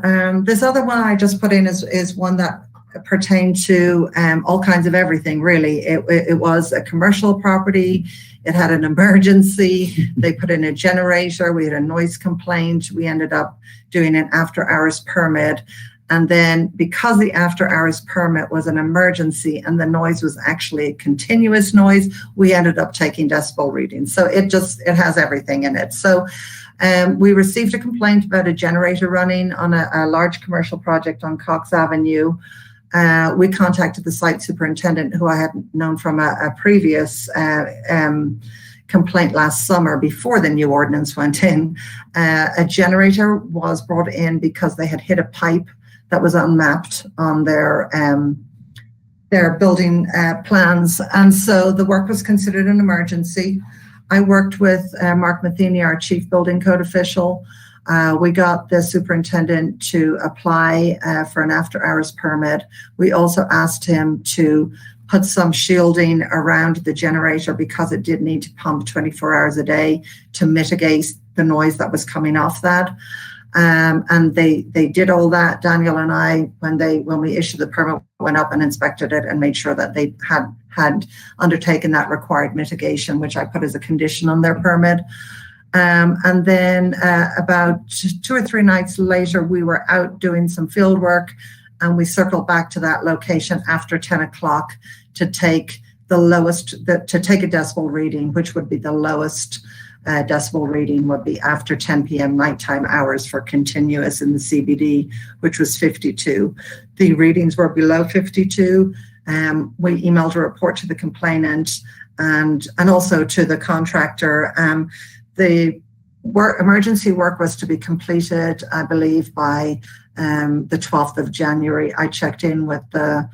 this other one I just put in is one that pertained to all kinds of everything, really. It was a commercial property. It had an emergency. They put in a generator. We had a noise complaint. We ended up doing an after-hours permit. And then because the after-hours permit was an emergency and the noise was actually a continuous noise, we ended up taking decibel readings. So it has everything in it. So we received a complaint about a generator running on a large commercial project on Cox Avenue. We contacted the site superintendent, who I had known from a previous complaint last summer before the new ordinance went in. A generator was brought in because they had hit a pipe that was unmapped on their building plans. And so the work was considered an emergency. I worked with Mark Matheny, our chief building code official. We got the superintendent to apply for an after-hours permit. We also asked him to put some shielding around the generator because it did need to pump 24 hours a day to mitigate the noise that was coming off that. And they did all that. Daniel and I, when we issued the permit, went up and inspected it and made sure that they had undertaken that required mitigation, which I put as a condition on their permit. And then about 2 or 3 nights later, we were out doing some field work, and we circled back to that location after 10 o'clock to take the lowest, to take a decibel reading, which would be the lowest decibel reading would be after 10 p.m. nighttime hours for continuous in the CBD, which was 52. The readings were below 52. We emailed a report to the complainant and also to the contractor. The emergency work was to be completed, I believe, by the 12th of January. I checked in with the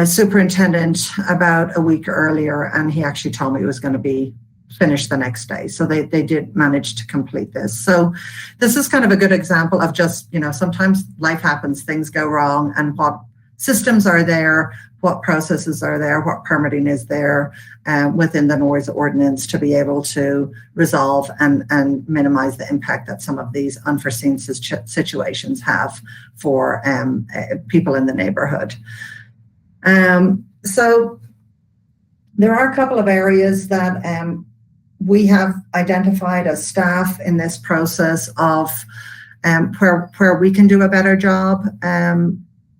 superintendent about a week earlier, and he actually told me it was going to be finished the next day. So they did manage to complete this. So this is kind of a good example of just, sometimes life happens, things go wrong, and what systems are there, what processes are there, what permitting is there within the noise ordinance to be able to resolve and minimize the impact that some of these unforeseen situations have for people in the neighborhood. So there are a couple of areas that we have identified as staff in this process of where we can do a better job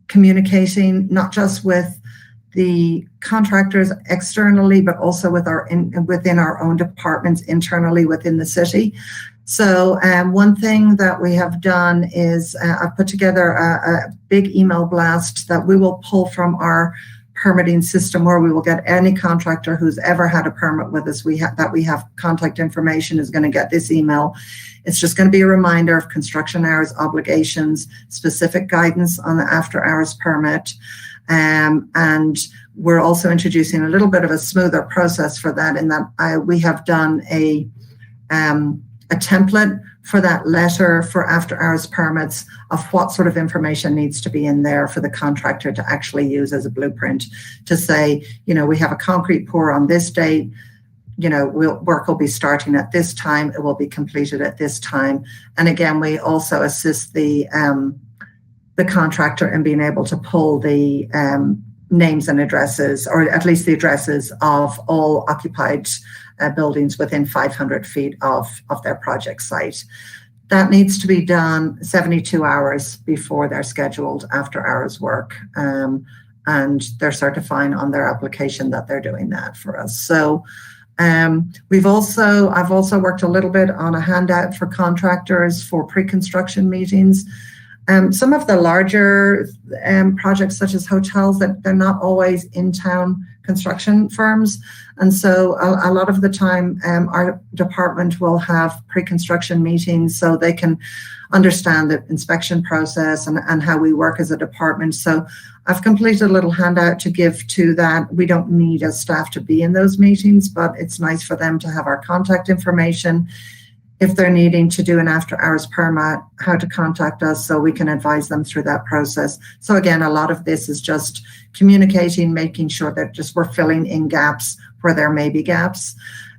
communicating, not just with the contractors externally, but also with within our own departments internally within the city. So one thing that we have done is I've put together a big email blast that we will pull from our permitting system, where we will get any contractor who's ever had a permit with us, we have contact information, is going to get this email. It's just going to be a reminder of construction hours, obligations, specific guidance on the after hours permit. And we're also introducing a little bit of a smoother process for that, in that we have done a template for that letter for after hours permits of what sort of information needs to be in there for the contractor to actually use as a blueprint to say, we have a concrete pour on this date, work will be starting at this time, it will be completed at this time. And again, we also assist the contractor in being able to pull the names and addresses, or at least the addresses of all occupied buildings within 500 feet of their project site. That needs to be done 72 hours before their scheduled after hours work. And they're certifying on their application that they're doing that for us. So I've also worked a little bit on a handout for contractors for pre-construction meetings. Some of the larger projects, such as hotels, that they're not always in-town construction firms. And so a lot of the time, our department will have pre-construction meetings so they can understand the inspection process and how we work as a department. So I've completed a little handout to give to that. We don't need as staff to be in those meetings, but it's nice for them to have our contact information. If they're needing to do an after hours permit, how to contact us so we can advise them through that process. So again, a lot of this is just communicating, making sure that we're filling in gaps where there may be gaps.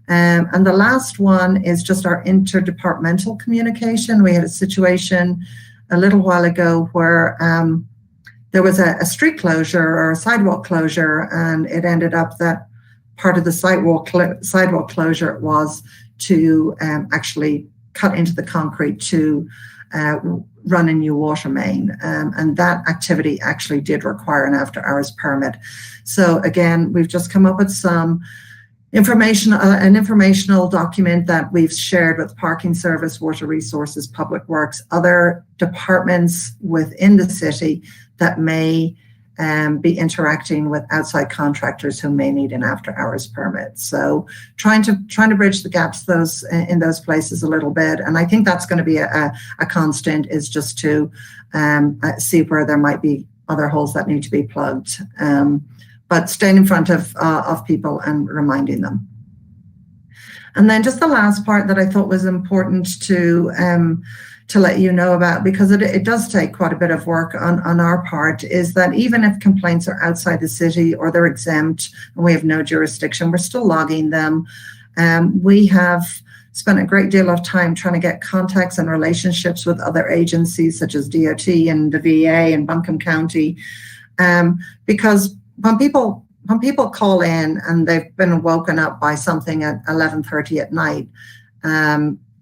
And the last one is just our interdepartmental communication. We had a situation a little while ago where there was a street closure or a sidewalk closure, and it ended up that part of the sidewalk closure was to actually cut into the concrete to run a new water main. And that activity actually did require an after-hours permit. So again, we've just come up with some information, an informational document that we've shared with Parking Service, Water Resources, Public Works, other departments within the city that may be interacting with outside contractors who may need an after-hours permit. So trying to bridge the gaps in those places a little bit, and I think that's going to be a constant, is just to see where there might be other holes that need to be plugged. But staying in front of people and reminding them. And then just the last part that I thought was important to let you know about, because it does take quite a bit of work on our part, is that even if complaints are outside the city or they're exempt and we have no jurisdiction, we're still logging them. We have spent a great deal of time trying to get contacts and relationships with other agencies such as DOT and the VA and Buncombe County, because when people call in and they've been woken up by something at 11:30 at night,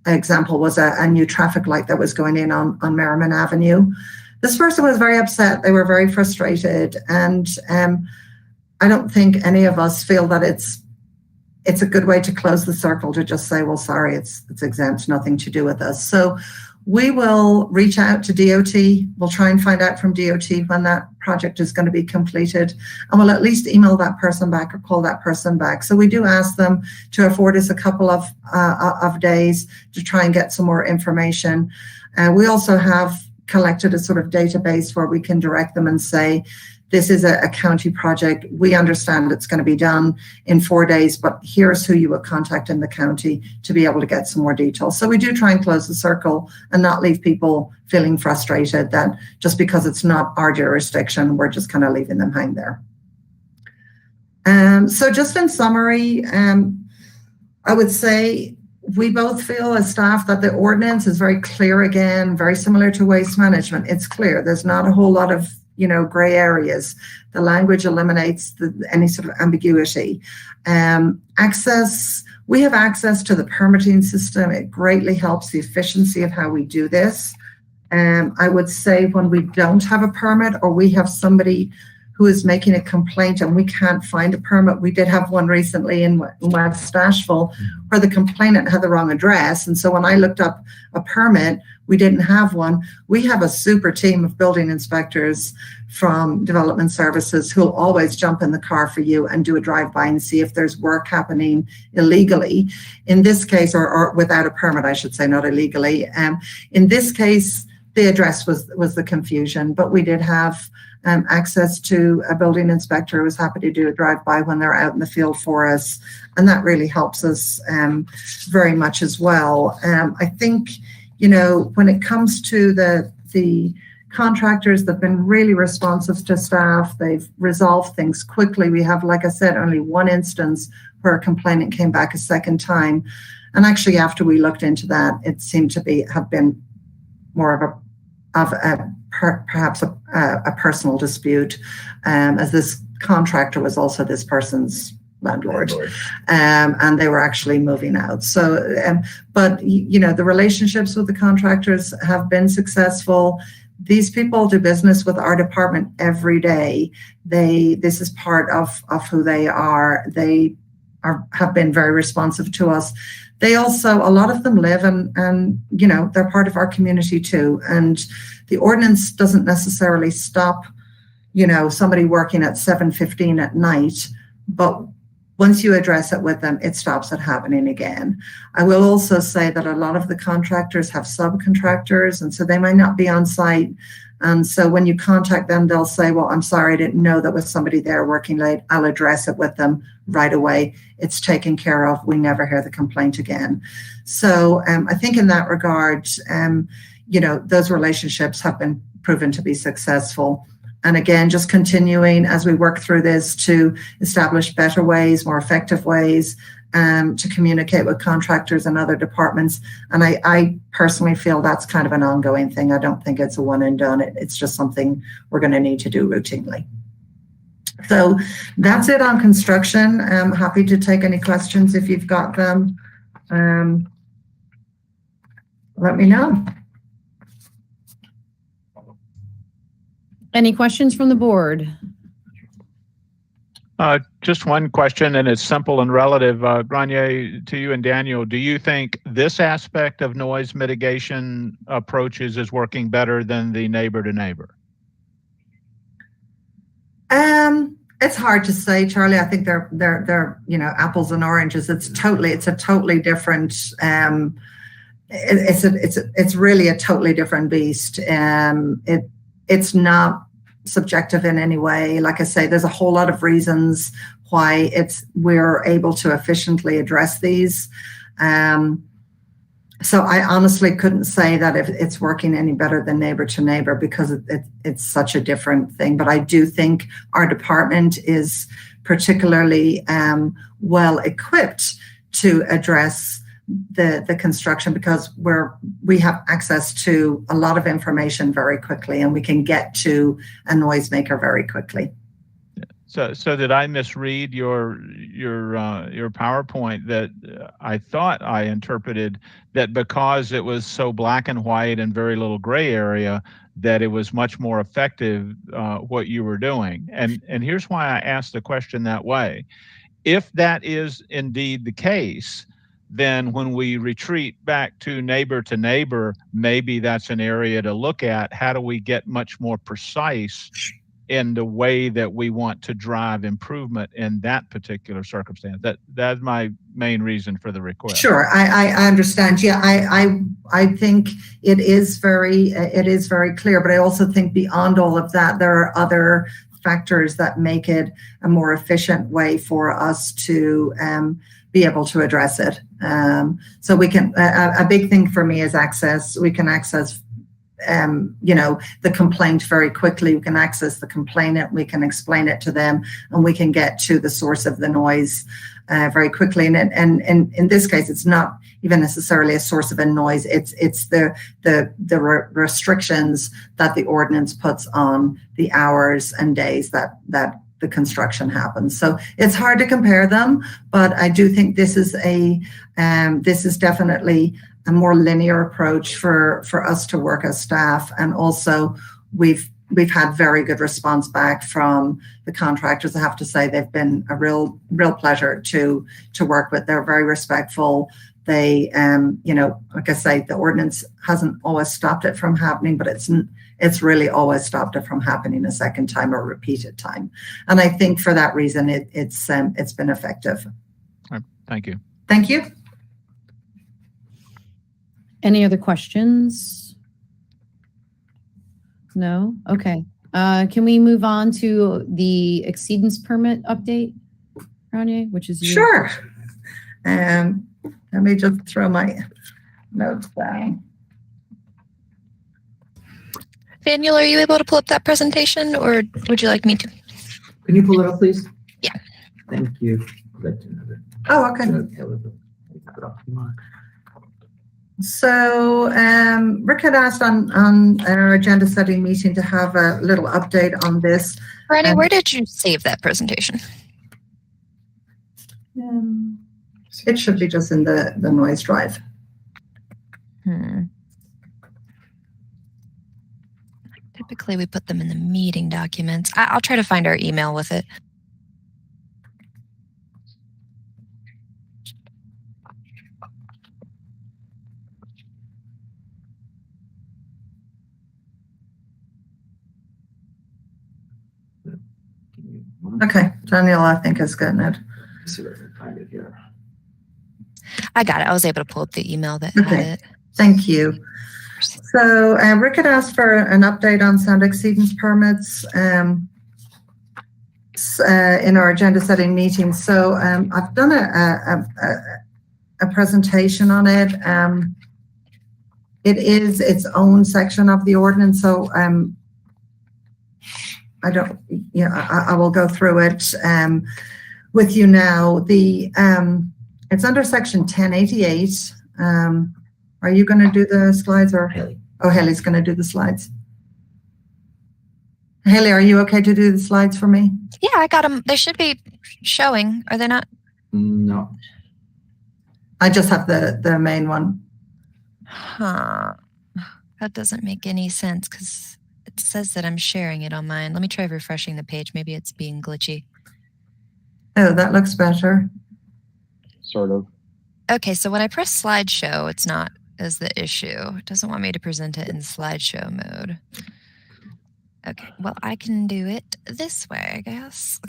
an example was a new traffic light that was going in on Merriman Avenue. This person was very upset. They were very frustrated. And I don't think any of us feel that it's a good way to close the circle to just say, well, sorry, it's exempt, nothing to do with us. So we will reach out to DOT. We'll try and find out from DOT when that project is going to be completed, and we'll at least email that person back or call that person back. So we do ask them to afford us a couple of days to try and get some more information. We also have collected a sort of database where we can direct them and say, this is a county project. We understand it's going to be done in 4 days, but here's who you will contact in the county to be able to get some more details. So we do try and close the circle and not leave people feeling frustrated that just because it's not our jurisdiction, we're just kind of leaving them hang there. So just in summary, I would say we both feel as staff that the ordinance is very clear again, very similar to waste management. It's clear. There's not a whole lot of gray areas. The language eliminates any sort of ambiguity. Access, we have access to the permitting system. It greatly helps the efficiency of how we do this. I would say when we don't have a permit or we have somebody who is making a complaint and we can't find a permit. We did have one recently in West Asheville where the complainant had the wrong address. And so when I looked up a permit, we didn't have one. We have a super team of building inspectors from Development Services who'll always jump in the car for you and do a drive-by and see if there's work happening illegally. In this case, or without a permit, I should say, not illegally. In this case, the address was the confusion, but we did have access to a building inspector who was happy to do a drive-by when they're out in the field for us. And that really helps us very much as well. I think, when it comes to the contractors, they've been really responsive to staff. They've resolved things quickly. We have, like I said, only one instance where a complainant came back a second time. And actually, after we looked into that, it seemed to have been more of perhaps a personal dispute, as this contractor was also this person's landlord. And they were actually moving out. So, but the relationships with the contractors have been successful. These people do business with our department every day. This is part of who they are. They have been very responsive to us. They also, a lot of them live and they're part of our community too. And the ordinance doesn't necessarily stop, somebody working at 7:15 at night, but once you address it with them, it stops it happening again. I will also say that a lot of the contractors have subcontractors, and so they might not be on site. And so when you contact them, they'll say, well, I'm sorry, I didn't know there was somebody there working late. I'll address it with them right away. It's taken care of. We never hear the complaint again. So I think in that regard, those relationships have been proven to be successful. And again, just continuing as we work through this to establish better ways, more effective ways, to communicate with contractors and other departments. And I personally feel that's kind of an ongoing thing. I don't think it's a one and done. It's just something we're going to need to do routinely. So that's it on construction. I'm happy to take any questions if you've got them. Let me know. Any questions from the board? Just one question, and it's simple and relative. Granier, to you and Daniel, do you think this aspect of noise mitigation approaches is working better than the neighbor to neighbor? It's hard to say, Charlie. I think they're apples and oranges. It's a totally different. It's really a totally different beast. It's not subjective in any way. Like I say, there's a whole lot of reasons why we're able to efficiently address these. So I honestly couldn't say that if it's working any better than neighbor to neighbor, because it's such a different thing. But I do think our department is particularly well equipped to address the construction, because we have access to a lot of information very quickly, and we can get to a noisemaker very quickly. So did I misread your PowerPoint that I thought I interpreted that because it was so black and white and very little gray area, that it was much more effective what you were doing? And here's why I asked the question that way. If that is indeed the case, then when we retreat back to neighbor, maybe that's an area to look at. How do we get much more precise in the way that we want to drive improvement in that particular circumstance? That's my main reason for the request. Sure, I understand. Yeah, I think it is very clear, but I also think beyond all of that, there are other factors that make it a more efficient way for us to be able to address it. So we can, a big thing for me is access. We can access the complaint very quickly. We can access the complainant, we can explain it to them, and we can get to the source of the noise very quickly. And in this case, it's not even necessarily a source of a noise. It's the restrictions that the ordinance puts on the hours and days that the construction happens. So it's hard to compare them, but I do think this is definitely a more linear approach for us to work as staff. And also we've had very good response back from the contractors. I have to say they've been a real pleasure to work with. They're very respectful. They, like I say, the ordinance hasn't always stopped it from happening, but it's really always stopped it from happening a second time or repeated time. And I think for that reason, it's been effective. All right. Thank you. Thank you. Any other questions? No? Okay. Can we move on to the exceedance permit update, Granier, which is you? Sure. Let me just throw my notes down. Daniel, are you able to pull up that presentation, or would you like me to? Can you pull it up, please? Yeah. Thank you. Oh, okay. So Rick had asked on our agenda setting meeting to have a little update on this. Granier, where did you save that presentation? It should be just in the noise drive. Typically, we put them in the meeting documents. I'll try to find our email with it. Okay, Daniel, I think is getting it. Let's see if I can find it here. I got it. I was able to pull up the email that Okay. had it. Thank you. So Rick had asked for an update on sound exceedance permits in our agenda setting meeting. So I've done a presentation on it. It is its own section of the ordinance. So I will go through it with you now. It's under section 1088. Are you going to do the slides or Haley. Oh, Haley's going to do the slides. Haley, are you okay to do the slides for me? Yeah, I got them. They should be showing. Are they not? No. I just have the main one. Huh. That doesn't make any sense because it says that I'm sharing it on mine. Let me try refreshing the page. Maybe it's being glitchy. Oh, that looks better. Sort of. Okay, so when I press slideshow, it's not as the issue. It doesn't want me to present it in slideshow mode. Okay, well, I can do it this way, I guess.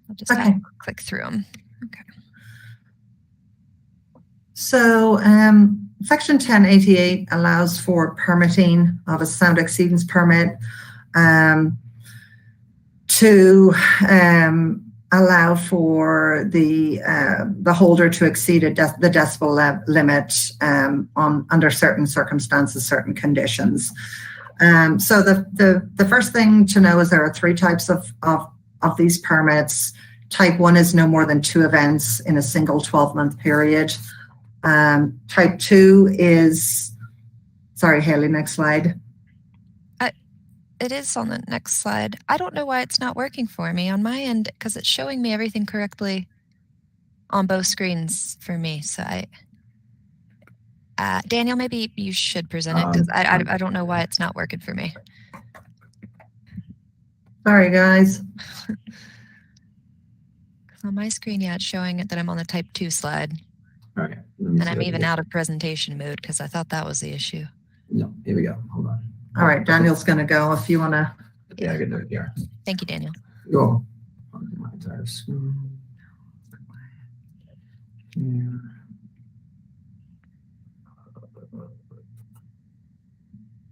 I'll just Okay. click through them. Okay. So section 1088 allows for permitting of a sound exceedance permit to allow for the holder to exceed the decibel limit under certain circumstances, certain conditions. So the first thing to know is there are three types of these permits. Type 1 is no more than 2 events in a single 12-month period. Type 2 is, sorry, Haley, next slide. It is on the next slide. I don't know why it's not working for me on my end because it's showing me everything correctly on both screens for me. So Daniel, maybe you should present it because I don't know why it's not working for me. Sorry, guys. On my screen, yeah, it's showing it that I'm on the type 2 slide. All right. And I'm even out of presentation mode because I thought that was the issue. No, here we go. Hold on. All right, Daniel's going to go if you want to. Yeah, I can do it here. Thank you, Daniel. Go. On my entire screen. Here.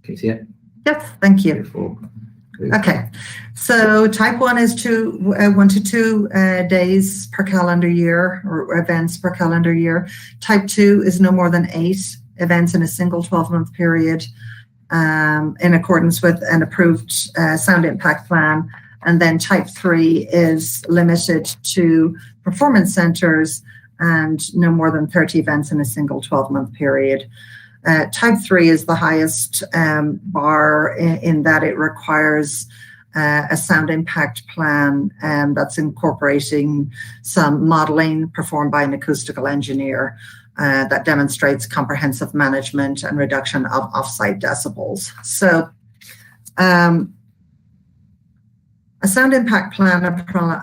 Okay, see it? Yes, thank you. Beautiful. Okay, so type 1 is 1 to 2 days per calendar year or events per calendar year. Type 2 is no more than 8 events in a single 12-month period in accordance with an approved sound impact plan. And then type 3 is limited to performance centers and no more than 30 events in a single 12-month period. Type 3 is the highest bar in that it requires a sound impact plan that's incorporating some modeling performed by an acoustical engineer that demonstrates comprehensive management and reduction of off-site decibels. So a sound impact plan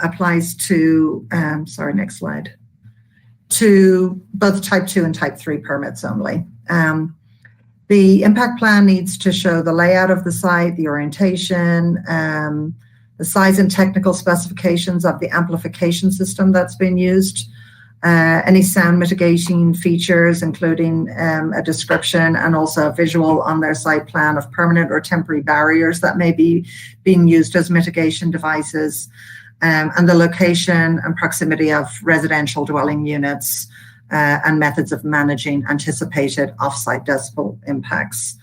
applies to, sorry, next slide, to both type 2 and type 3 permits only. The impact plan needs to show the layout of the site, the orientation, the size and technical specifications of the amplification system that's been used, any sound mitigating features, including a description and also a visual on their site plan of permanent or temporary barriers that may be being used as mitigation devices, and the location and proximity of residential dwelling units, and methods of managing anticipated off-site decibel impacts.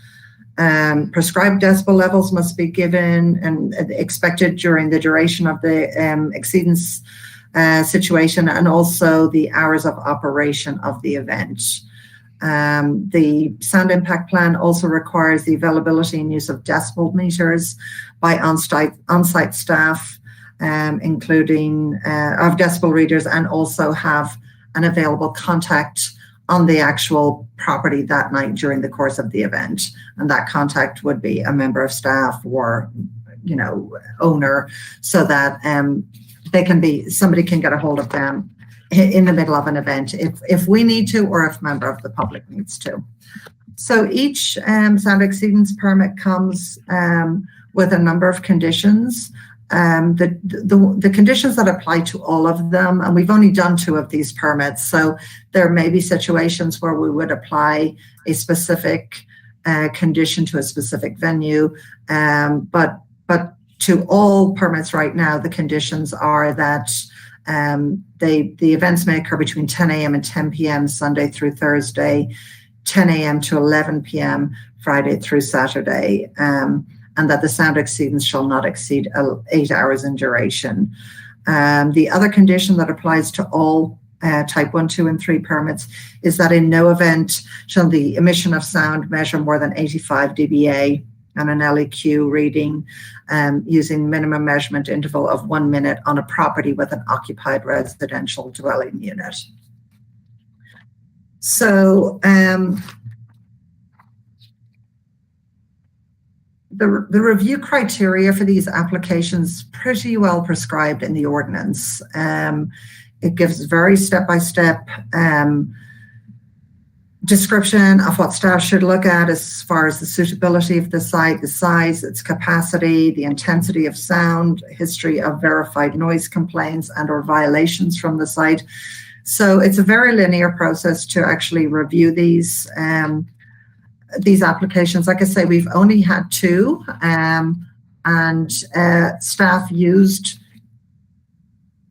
Prescribed decibel levels must be given and expected during the duration of the exceedance situation and also the hours of operation of the event. The sound impact plan also requires the availability and use of decibel meters by on-site staff, including of decibel readers, and also have an available contact on the actual property that night during the course of the event. And that contact would be a member of staff or, owner, so that somebody can get a hold of them in the middle of an event if we need to, or if a member of the public needs to. So each sound exceedance permit comes with a number of conditions. The conditions that apply to all of them, and we've only done 2 of these permits, so there may be situations where we would apply a specific condition to a specific venue, but to all permits right now, the conditions are that the events may occur between 10 a.m. and 10 p.m. Sunday through Thursday, 10 a.m. to 11 p.m. Friday through Saturday, and that the sound exceedance shall not exceed 8 hours in duration. The other condition that applies to all type 1, 2, and 3 permits is that in no event shall the emission of sound measure more than 85 dBA and an LEQ reading using minimum measurement interval of 1 minute on a property with an occupied residential dwelling unit. So the review criteria for these applications pretty well prescribed in the ordinance. It gives very step-by-step description of what staff should look at as far as the suitability of the site, the size, its capacity, the intensity of sound, history of verified noise complaints and or violations from the site. So it's a very linear process to actually review these applications. Like I say, we've only had 2, and staff used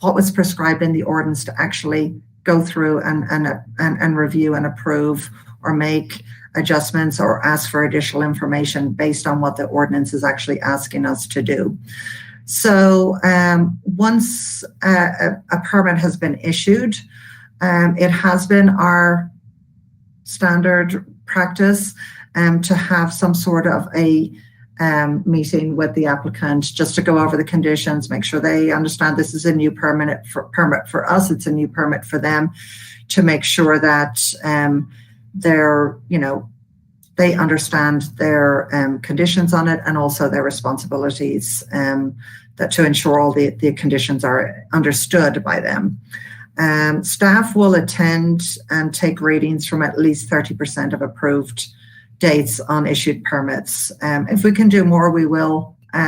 what was prescribed in the ordinance to actually go through and review and approve or make adjustments or ask for additional information based on what the ordinance is actually asking us to do. So once a permit has been issued, it has been our standard practice to have some sort of a meeting with the applicant just to go over the conditions, make sure they understand this is a new permit for us, it's a new permit for them, to make sure that they're, they understand their conditions on it and also their responsibilities, that to ensure all the conditions are understood by them. Staff will attend and take readings from at least 30% of approved dates on issued permits. If we can do more, we will. We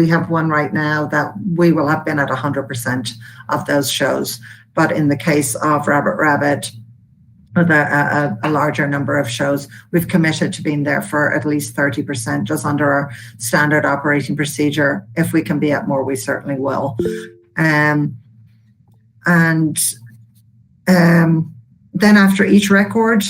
have one right now that we will have been at 100% of those shows. But in the case of Rabbit Rabbit, a larger number of shows, we've committed to being there for at least 30%, just under our standard operating procedure. If we can be at more, we certainly will. Then after each record,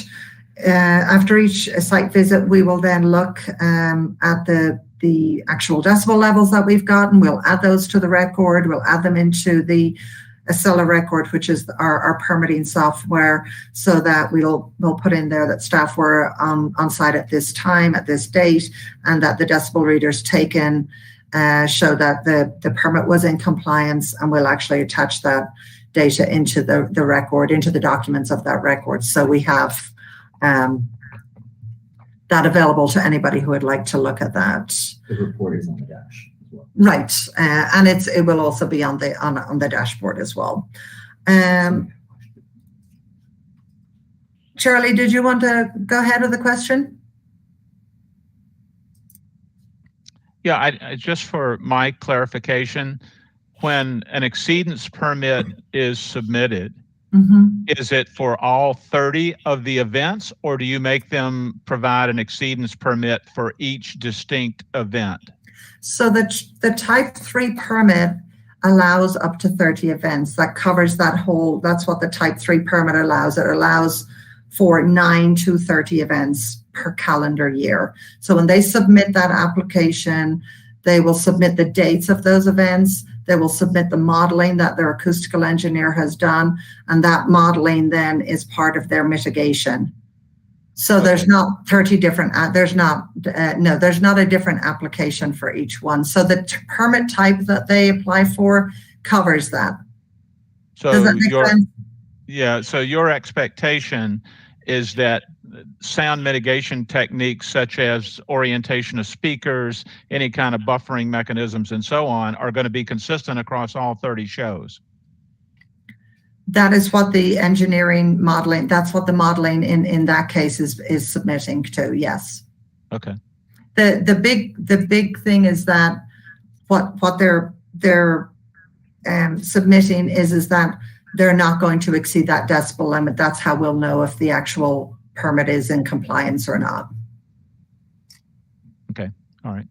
after each site visit, we will then look at the actual decibel levels that we've gotten. We'll add those to the record. We'll add them into the Acela record, which is our permitting software, so that we'll put in there that staff were on site at this time, at this date, and that the decibel readers taken show that the permit was in compliance, and we'll actually attach that data into the record, into the documents of that record. So we have that available to anybody who would like to look at that. The report is on the dash as well. Right, and it will also be on the dashboard as well. Charlie, did you want to go ahead with the question? Yeah, I just for my clarification, when an exceedance permit is submitted, is it for all 30 of the events, or do you make them provide an exceedance permit for each distinct event? So the type 3 permit allows up to 30 events. That covers that whole, that's what the type 3 permit allows. It allows for 9 to 30 events per calendar year. So when they submit that application, they will submit the dates of those events. They will submit the modeling that their acoustical engineer has done, and that modeling then is part of their mitigation. So there's not 30 different, there's not a different application for each one. So the permit type that they apply for covers that. So does that make sense? Yeah, so your expectation is that sound mitigation techniques such as orientation of speakers, any kind of buffering mechanisms and so on are going to be consistent across all 30 shows. That is what the engineering modeling, that's what the modeling in that case is submitting to, yes. Okay. The big thing is that what they're submitting is that they're not going to exceed that decibel limit. That's how we'll know if the actual permit is in compliance or not. Okay, all right.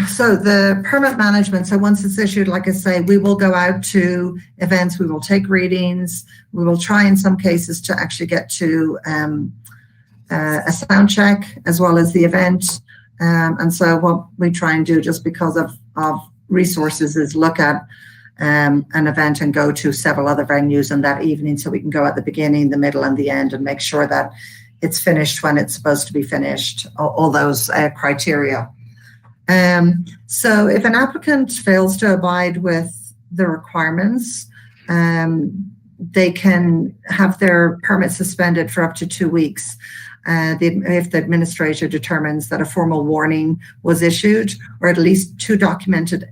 So the permit management, so once it's issued, like I say, we will go out to events, we will take readings, we will try in some cases to actually get to a sound check as well as the event. And so what we try and do, just because of resources, is look at an event and go to several other venues in that evening, so we can go at the beginning, the middle, and the end, and make sure that it's finished when it's supposed to be finished, all those criteria. So if an applicant fails to abide with the requirements, they can have their permit suspended for up to 2 weeks. If the administrator determines that a formal warning was issued, or at least 2 documented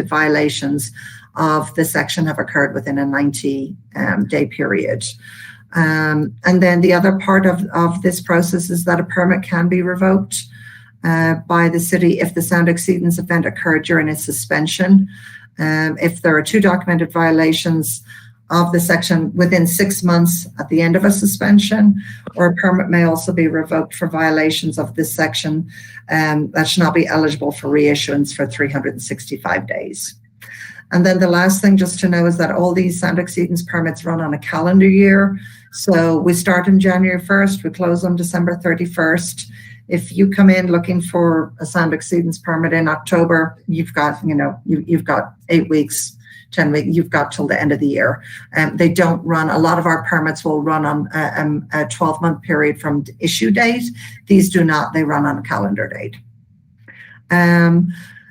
violations of the section have occurred within a 90-day period. And then the other part of this process is that a permit can be revoked by the city if the sound exceedance event occurred during its suspension. If there are 2 documented violations of the section within 6 months at the end of a suspension, or a permit may also be revoked for violations of this section that should not be eligible for reissuance for 365 days. And then the last thing just to know is that all these sound exceedance permits run on a calendar year. So we start on January 1st, we close on December 31st. If you come in looking for a sound exceedance permit in October, you've got 8 weeks, 10 weeks, you've got till the end of the year. They don't run, a lot of our permits will run on a 12-month period from issue date. These do not, they run on a calendar date.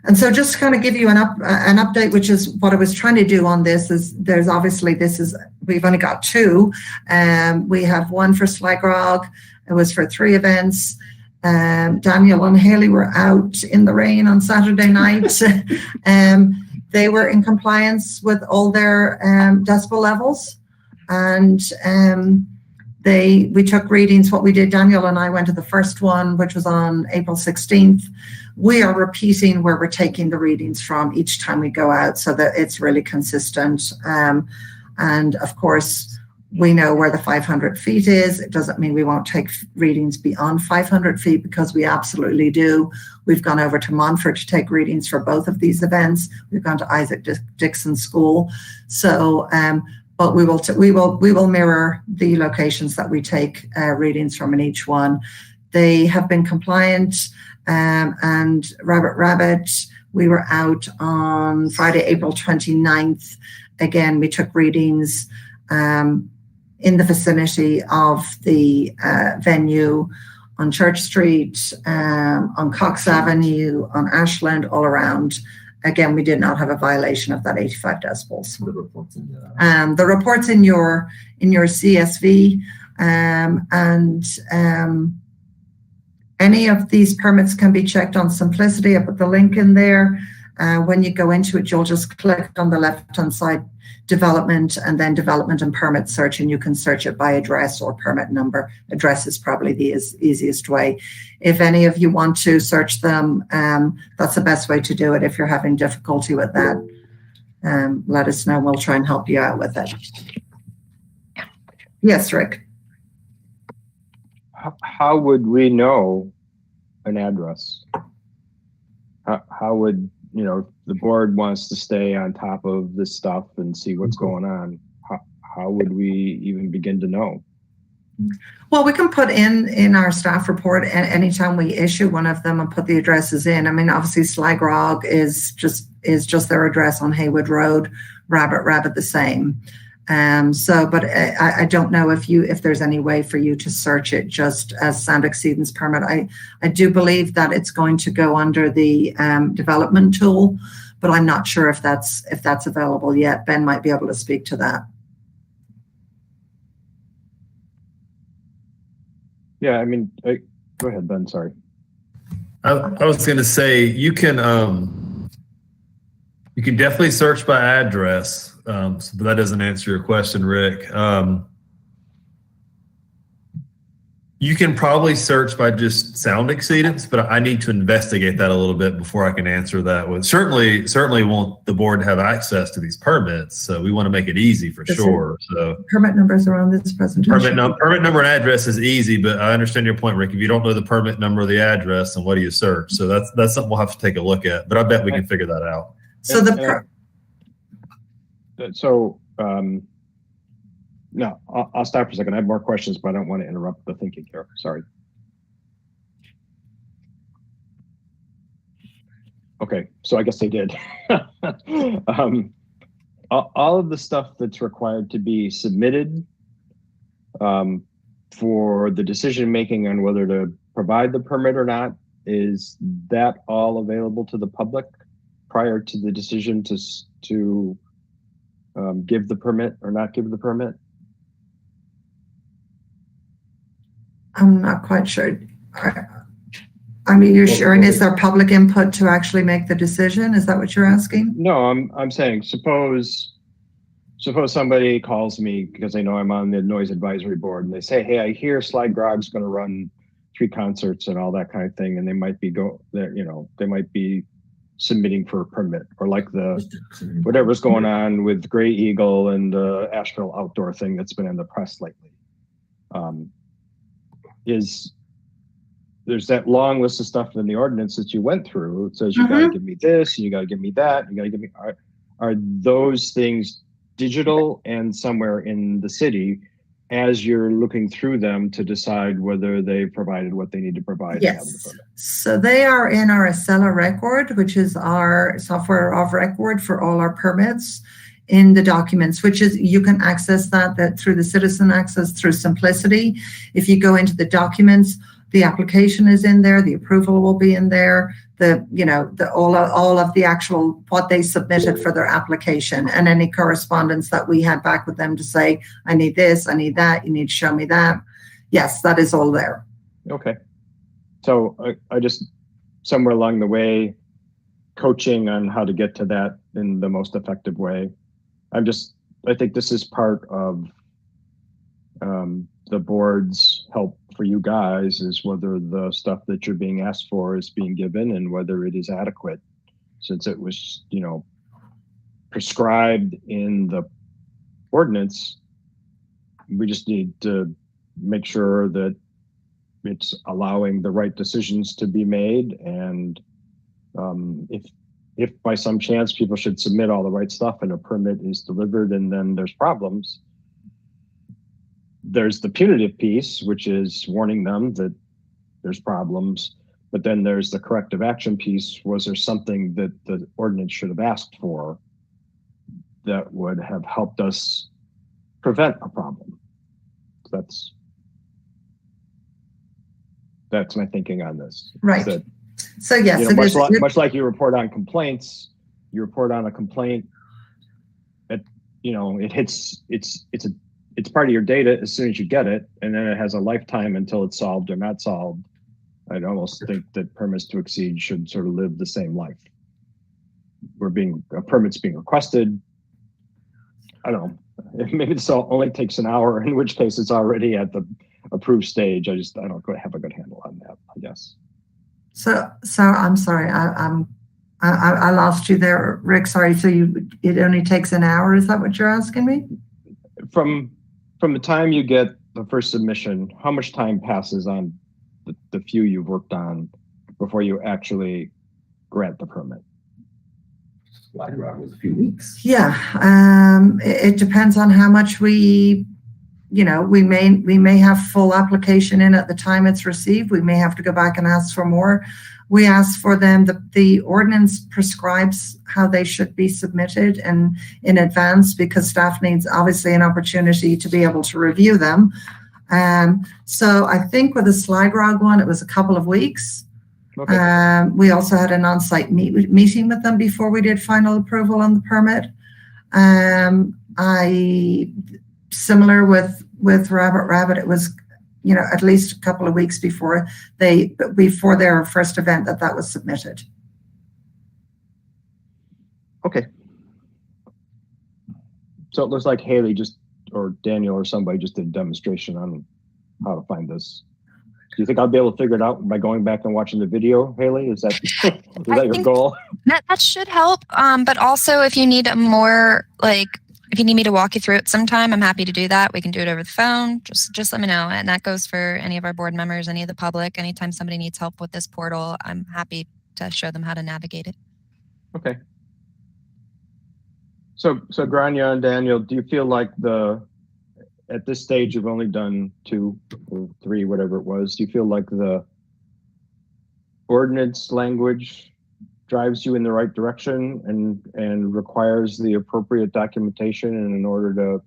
And so just to kind of give you an update, which is what I was trying to do on this, is there's obviously, we've only got 2. We have one for Slagrog. It was for 3 events. Daniel and Haley were out in the rain on Saturday night. They were in compliance with all their decibel levels, and we took readings. What we did, Daniel and I went to the first one, which was on April 16th. We are repeating where we're taking the readings from each time we go out, so that it's really consistent. And of course, we know where the 500 feet is. It doesn't mean we won't take readings beyond 500 feet, because we absolutely do. We've gone over to Montfort to take readings for both of these events. We've gone to Isaac Dixon School. So, but we will mirror the locations that we take readings from in each one. They have been compliant, and Rabbit, we were out on Friday, April 29th. Again, we took readings in the vicinity of the venue, on Church Street, on Cox Avenue, on Ashland, all around. Again, we did not have a violation of that 85 decibels. The reports in your CSV, and any of these permits can be checked on Simplicity. I put the link in there. When you go into it, you'll just click on the left-hand side, development, and then development and permit search, and you can search it by address or permit number. Address is probably the easiest way. If any of you want to search them, that's the best way to do it. If you're having difficulty with that, let us know. We'll try and help you out with it. Yes, Rick. How would we know an address? How would, if the board wants to stay on top of this stuff and see what's going on, how would we even begin to know? Well, we can put in our staff report anytime we issue one of them and put the addresses in. I mean, obviously Slagrog is just their address on Haywood Road, Rabbit the same. But I don't know if there's any way for you to search it just as sound exceedance permit. I do believe that it's going to go under the development tool, but I'm not sure if that's available yet. Ben might be able to speak to that. Yeah, I mean, go ahead, Ben. Sorry. I was going to say you can definitely search by address. But that doesn't answer your question, Rick. You can probably search by just sound exceedance, but I need to investigate that a little bit before I can answer that. Well, certainly want the board to have access to these permits, so we want to make it easy for That's sure. So Permit numbers are on this presentation. permit number and address is easy, but I understand your point, Rick. If you don't know the permit number or the address, then what do you search? So that's something we'll have to take a look at, but I bet we can figure that out. So No, I'll stop for a second. I have more questions, but I don't want to interrupt the thinking here. Sorry. Okay, so I guess they did. All of the stuff that's required to be submitted for the decision making on whether to provide the permit or not, is that all available to the public prior to the decision to give the permit or not give the permit? I'm not quite sure. I mean, you're sharing, is there public input to actually make the decision? Is that what you're asking? No, I'm saying suppose somebody calls me because they know I'm on the noise advisory board and they say, hey, I hear Slide Grog's going to run 3 concerts and all that kind of thing, and they might be they might be submitting for a permit, or like whatever's going on with Gray Eagle and the Asheville outdoor thing that's been in the press lately. There's that long list of stuff in the ordinance that you went through. It says you got to give me this, and you got to give me that, you got to give me. Are those things digital and somewhere in the city as you're looking through them to decide whether they provided what they need to provide? Yes. So they are in our Acela record, which is our software of record for all our permits in the documents, which is, you can access that through the citizen access through Simplicity. If you go into the documents, the application is in there, the approval will be in there, all of the actual, what they submitted for their application, and any correspondence that we had back with them to say, I need this, I need that, you need to show me that. Yes, that is all there. Okay. So I just, somewhere along the way, coaching on how to get to that in the most effective way. I think this is part of the board's help for you guys, is whether the stuff that you're being asked for is being given and whether it is adequate, since it was, prescribed in the ordinance. We just need to make sure that it's allowing the right decisions to be made. And if by some chance people should submit all the right stuff and a permit is delivered and then there's problems, there's the punitive piece, which is warning them that there's problems, but then there's the corrective action piece. Was there something that the ordinance should have asked for that would have helped us prevent a problem? That's my thinking on this. Right. That, so yes, much like you report on complaints, you report on a complaint that, it's part of your data as soon as you get it, and then it has a lifetime until it's solved or not solved. I'd almost think that permits to exceed should sort of live the same life. A permit's being requested. I don't know. Maybe this only takes an hour, in which case it's already at the approved stage. I don't have a good handle on that, I guess. So I'm sorry, I lost you there, Rick. Sorry. So it only takes an hour. Is that what you're asking me? From the time you get the first submission, how much time passes on the few you've worked on before you actually grant the permit? Slide Grog was a few weeks. Yeah, it depends on how much we may have full application in at the time it's received. We may have to go back and ask for more. We ask for them, the ordinance prescribes how they should be submitted and in advance, because staff needs obviously an opportunity to be able to review them. So I think with the Slide Grog one, it was a couple of weeks. Okay. We also had an on-site meeting with them before we did final approval on the permit. Similar with Rabbit, it was at least a couple of weeks before their first event that was submitted. Okay. So it looks like Haley or Daniel or somebody just did a demonstration on how to find this. Do you think I'll be able to figure it out by going back and watching the video, Haley? Is that your think goal? That should help. But also, if you need a more if you need me to walk you through it sometime, I'm happy to do that. We can do it over the phone. Just let me know. And that goes for any of our board members, any of the public. Anytime somebody needs help with this portal, I'm happy to show them how to navigate it. Okay. So Grania and Daniel, do you feel like at this stage you've only done 2 or 3, whatever it was, do you feel like the ordinance language drives you in the right direction and requires the appropriate documentation in order to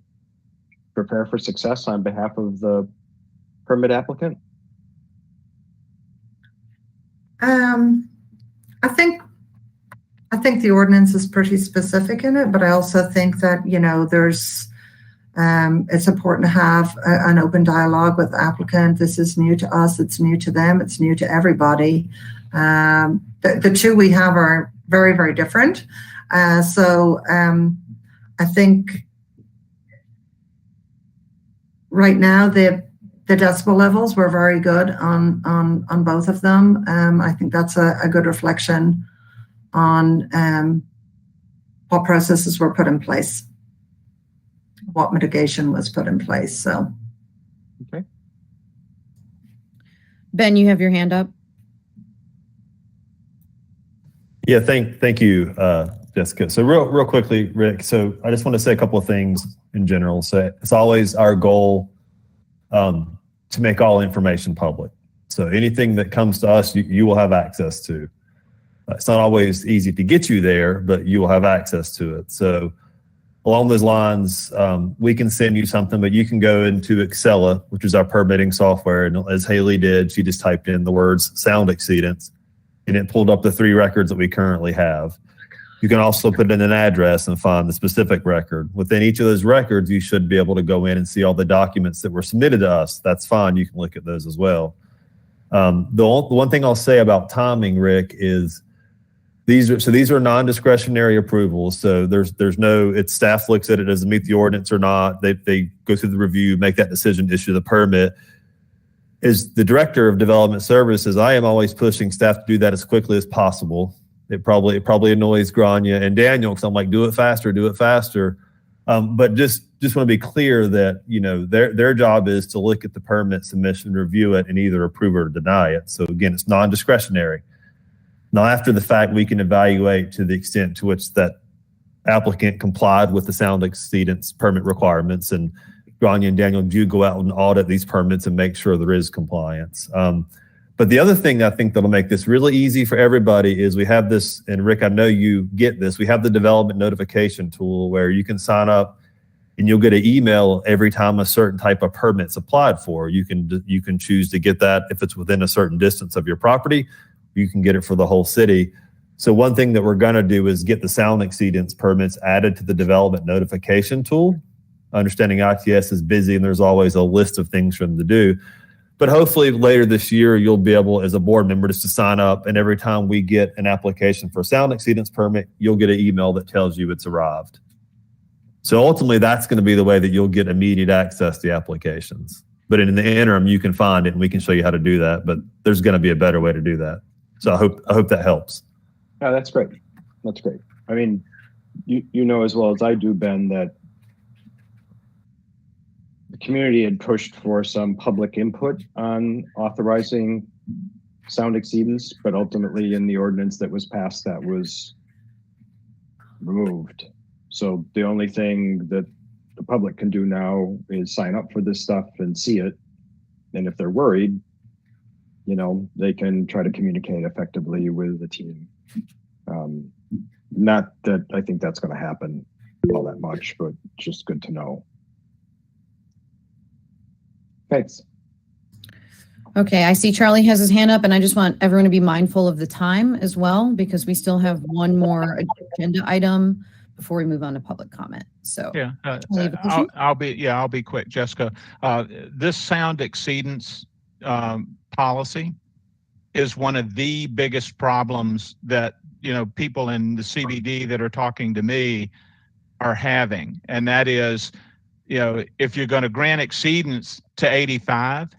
prepare for success on behalf of the permit applicant? I think the ordinance is pretty specific in it, but I also think that, there's, it's important to have an open dialogue with the applicant. This is new to us. It's new to them. It's new to everybody. The two we have are very, very different. So I think right now the decibel levels were very good on both of them. I think that's a good reflection on what processes were put in place, what mitigation was put in place. So, okay. Ben, you have your hand up. Yeah, thank you, Jessica. So real quickly, Rick, so I just want to say a couple of things in general. So it's always our goal to make all information public. So anything that comes to us, you will have access to. It's not always easy to get you there, but you will have access to it. So along those lines, we can send you something, but you can go into Excella, which is our permitting software. And as Haley did, she just typed in the words sound exceedance, and it pulled up the 3 records that we currently have. You can also put in an address and find the specific record. Within each of those records, you should be able to go in and see all the documents that were submitted to us. That's fine. You can look at those as well. The one thing I'll say about timing, Rick, is these are non-discretionary approvals. So there's no, staff looks at it as to meet the ordinance or not. They go through the review, make that decision, issue the permit. As the director of development services, I am always pushing staff to do that as quickly as possible. It probably annoys Grania and Daniel because I'm like, do it faster. But just want to be clear that their job is to look at the permit submission, review it, and either approve or deny it. So again, it's non-discretionary. Now, after the fact, we can evaluate to the extent to which that applicant complied with the sound exceedance permit requirements, and Grania and Daniel do go out and audit these permits and make sure there is compliance. But the other thing I think that'll make this really easy for everybody is we have this, and Rick, I know you get this, we have the development notification tool where you can sign up and you'll get an email every time a certain type of permit's applied for. You can choose to get that if it's within a certain distance of your property. You can get it for the whole city. So one thing that we're going to do is get the sound exceedance permits added to the development notification tool. Understanding ITS is busy and there's always a list of things for them to do. But hopefully later this year, you'll be able, as a board member, just to sign up. And every time we get an application for a sound exceedance permit, you'll get an email that tells you it's arrived. So ultimately, that's going to be the way that you'll get immediate access to the applications. But in the interim, you can find it and we can show you how to do that. But there's going to be a better way to do that. So I hope that helps. Oh, that's great. That's great. I mean, you know as well as I do, Ben, that the community had pushed for some public input on authorizing sound exceedance, but ultimately in the ordinance that was passed, that was removed. So the only thing that the public can do now is sign up for this stuff and see it. And if they're worried, they can try to communicate effectively with the team. Not that I think that's going to happen all that much, but just good to know. Thanks. Okay, I see Charlie has his hand up, and I just want everyone to be mindful of the time as well, because we still have one more agenda item before we move on to public comment. So Yeah, Charlie, I'll be quick, Jessica. This sound exceedance policy is one of the biggest problems that people in the CBD that are talking to me are having, and that is, if you're going to grant exceedance to 85,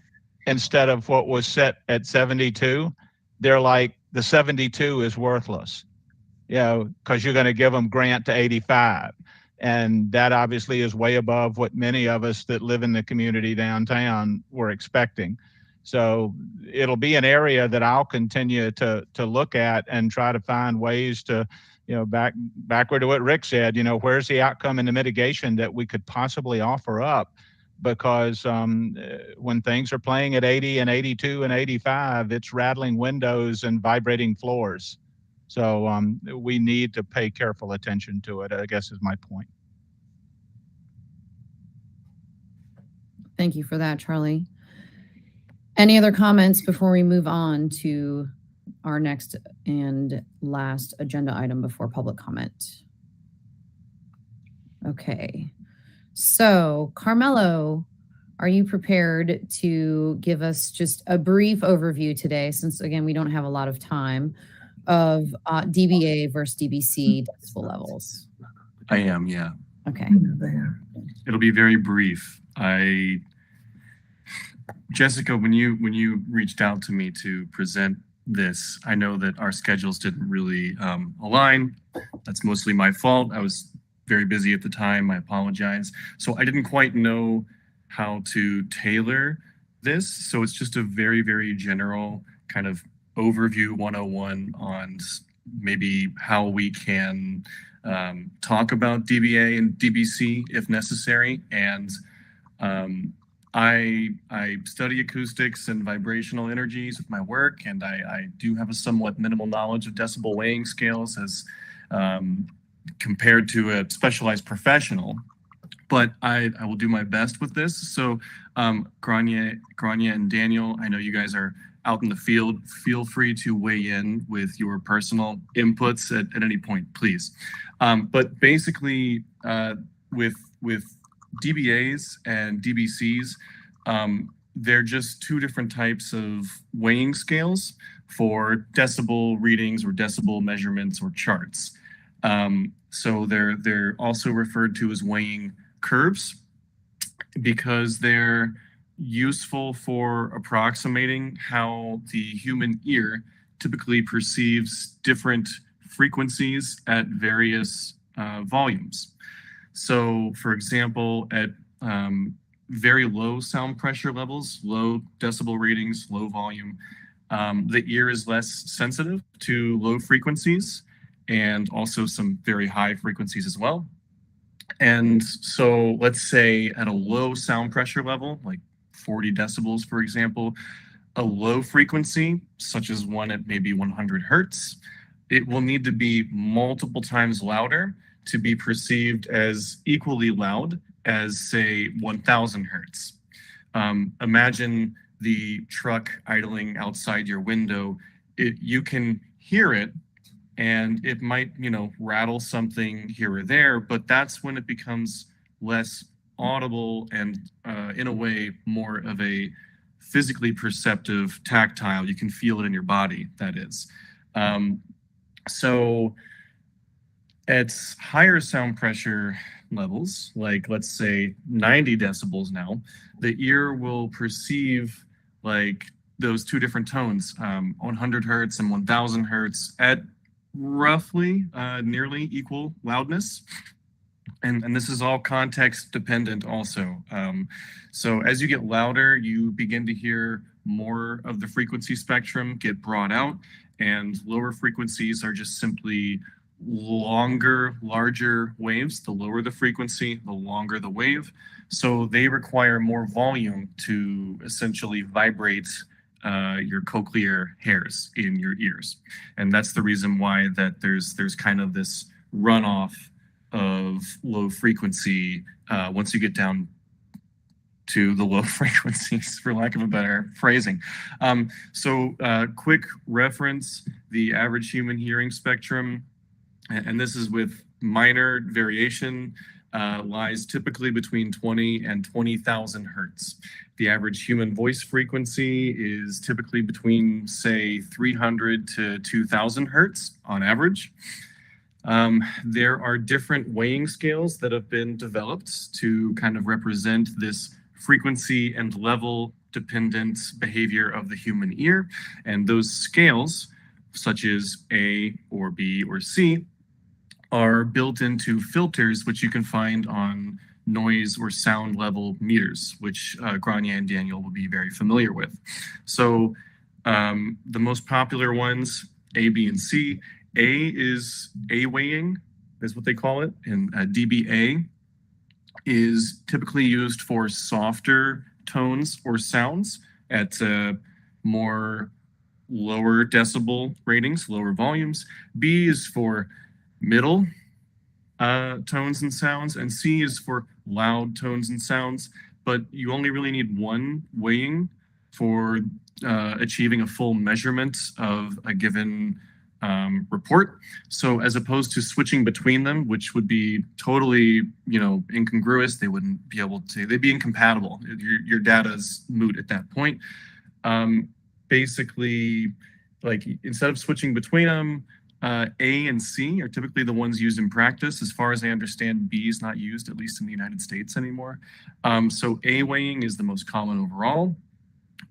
instead of what was set at 72, they're like, the 72 is worthless, because you're going to give them grant to 85. And that obviously is way above what many of us that live in the community downtown were expecting. So it'll be an area that I'll continue to look at and try to find ways to, backward to what Rick said, where's the outcome and the mitigation that we could possibly offer up? Because when things are playing at 80 and 82 and 85, it's rattling windows and vibrating floors. So we need to pay careful attention to it, I guess is my point. Thank you for that, Charlie. Any other comments before we move on to our next and last agenda item before public comment? Okay. So, Carmelo, are you prepared to give us just a brief overview today, since, again, we don't have a lot of time, of DBA versus DBC decibel levels? I am, yeah. Okay. It'll be very brief. Jessica, when you reached out to me to present this, I know that our schedules didn't really align. That's mostly my fault. I was very busy at the time. I apologize. So I didn't quite know how to tailor this. So it's just a very, very general kind of overview 101 on maybe how we can talk about DBA and DBC if necessary. And I study acoustics and vibrational energies with my work, and I do have a somewhat minimal knowledge of decibel weighing scales as compared to a specialized professional, but I will do my best with this. So Grania and Daniel, I know you guys are out in the field. Feel free to weigh in with your personal inputs at any point, please. But basically, with DBAs and DBCs, they're just two different types of weighing scales for decibel readings or decibel measurements or charts. So they're also referred to as weighing curves because they're useful for approximating how the human ear typically perceives different frequencies at various volumes. So, for example, at very low sound pressure levels, low decibel readings, low volume, the ear is less sensitive to low frequencies and also some very high frequencies as well. And so let's say at a low sound pressure level, like 40 decibels, for example, a low frequency, such as one at maybe 100 hertz, it will need to be multiple times louder to be perceived as equally loud as, say, 1000 hertz. Imagine the truck idling outside your window. You can hear it, and it might, rattle something here or there, but that's when it becomes less audible and, in a way, more of a physically perceptive, tactile. You can feel it in your body, that is. So at higher sound pressure levels, like let's say 90 decibels now, the ear will perceive like those two different tones, 100 hertz and 1000 hertz at roughly nearly equal loudness. And this is all context dependent also. So as you get louder, you begin to hear more of the frequency spectrum get brought out, and lower frequencies are just simply longer, larger waves. The lower the frequency, the longer the wave. So they require more volume to essentially vibrate your cochlear hairs in your ears. And that's the reason why that there's kind of this runoff of low frequency once you get down to the low frequencies, for lack of a better phrasing. So quick reference, the average human hearing spectrum, and this is with minor variation, lies typically between 20 and 20,000 hertz. The average human voice frequency is typically between, say, 300 to 2,000 hertz on average. There are different weighing scales that have been developed to kind of represent this frequency and level dependent behavior of the human ear. And those scales, such as A or B or C, are built into filters, which you can find on noise or sound level meters, which Grania and Daniel will be very familiar with. So the most popular ones, A, B, and C. A is A weighing, is what they call it, and dBA is typically used for softer tones or sounds at more lower decibel ratings, lower volumes. B is for middle tones and sounds, and C is for loud tones and sounds. But you only really need one weighing for achieving a full measurement of a given report. So as opposed to switching between them, which would be totally, incongruous, they wouldn't be able to, they'd be incompatible. Your data's moot at that point. Basically, like instead of switching between them, A and C are typically the ones used in practice. As far as I understand, B is not used, at least in the United States anymore. So A weighing is the most common overall.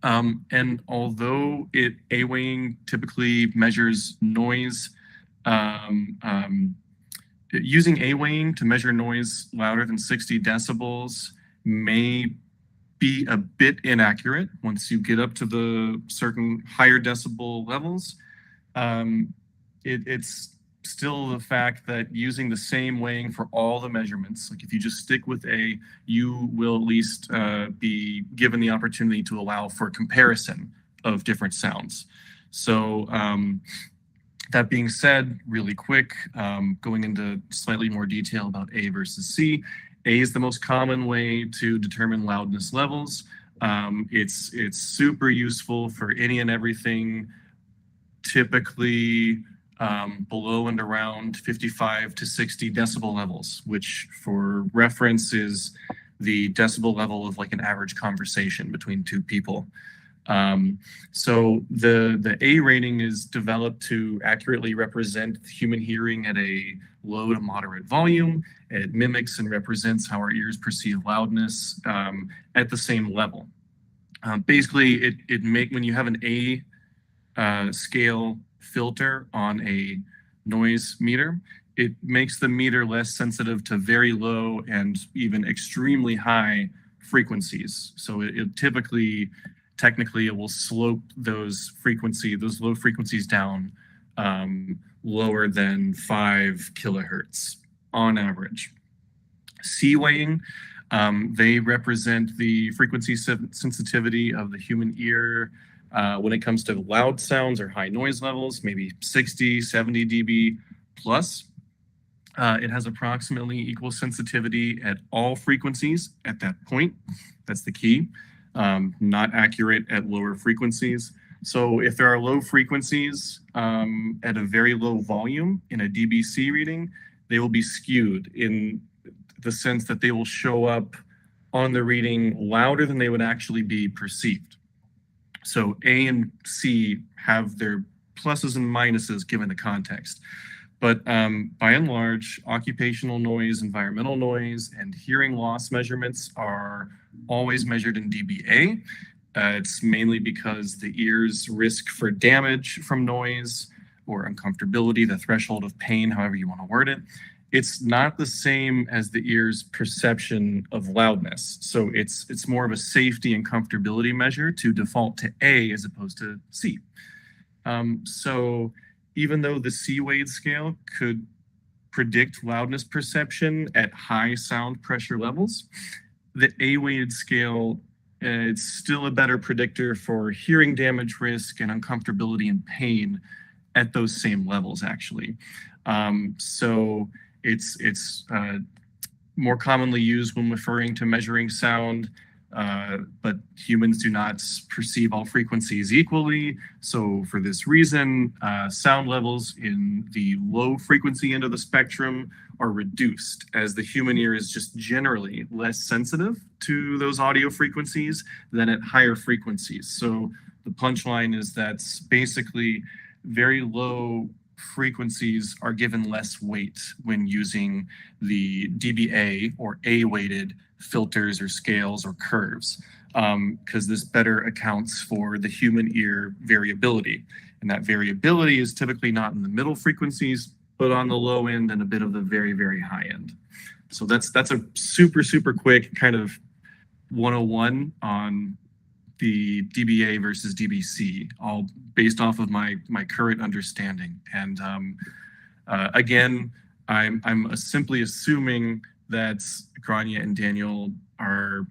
And although A weighing typically measures noise, using A weighing to measure noise louder than 60 decibels may be a bit inaccurate once you get up to the certain higher decibel levels. It's still the fact that using the same weighing for all the measurements, like if you just stick with A, you will at least be given the opportunity to allow for comparison of different sounds. So that being said, really quick, going into slightly more detail about A versus C. A is the most common way to determine loudness levels. It's super useful for any and everything, typically below and around 55 to 60 decibel levels, which for reference is the decibel level of like an average conversation between two people. So the A rating is developed to accurately represent human hearing at a low to moderate volume. It mimics and represents how our ears perceive loudness at the same level. Basically, when you have an A scale filter on a noise meter, it makes the meter less sensitive to very low and even extremely high frequencies. So it technically it will slope those low frequencies down lower than 5 kilohertz on average. C weighing, they represent the frequency sensitivity of the human ear when it comes to loud sounds or high noise levels, maybe 60, 70 dB plus. It has approximately equal sensitivity at all frequencies at that point. That's the key. Not accurate at lower frequencies. So if there are low frequencies at a very low volume in a DBC reading, they will be skewed in the sense that they will show up on the reading louder than they would actually be perceived. So A and C have their pluses and minuses given the context. But by and large, occupational noise, environmental noise, and hearing loss measurements are always measured in dBA. It's mainly because the ear's risk for damage from noise or uncomfortability, the threshold of pain, however you want to word it, it's not the same as the ear's perception of loudness. So it's more of a safety and comfortability measure to default to A as opposed to C. So even though the C-weighted scale could predict loudness perception at high sound pressure levels, the A-weighted scale, it's still a better predictor for hearing damage risk and uncomfortability and pain at those same levels, actually. So it's more commonly used when referring to measuring sound, but humans do not perceive all frequencies equally. So for this reason, sound levels in the low frequency end of the spectrum are reduced, as the human ear is just generally less sensitive to those audio frequencies than at higher frequencies. So the punchline is that basically very low frequencies are given less weight when using the dBA or A-weighted filters or scales or curves. because this better accounts for the human ear variability. And that variability is typically not in the middle frequencies, but on the low end and a bit of the very, very high end. So that's a super, super quick kind of 101 on the DBA versus DBC, all based off of my current understanding. And again, I'm simply assuming that Grania and Daniel are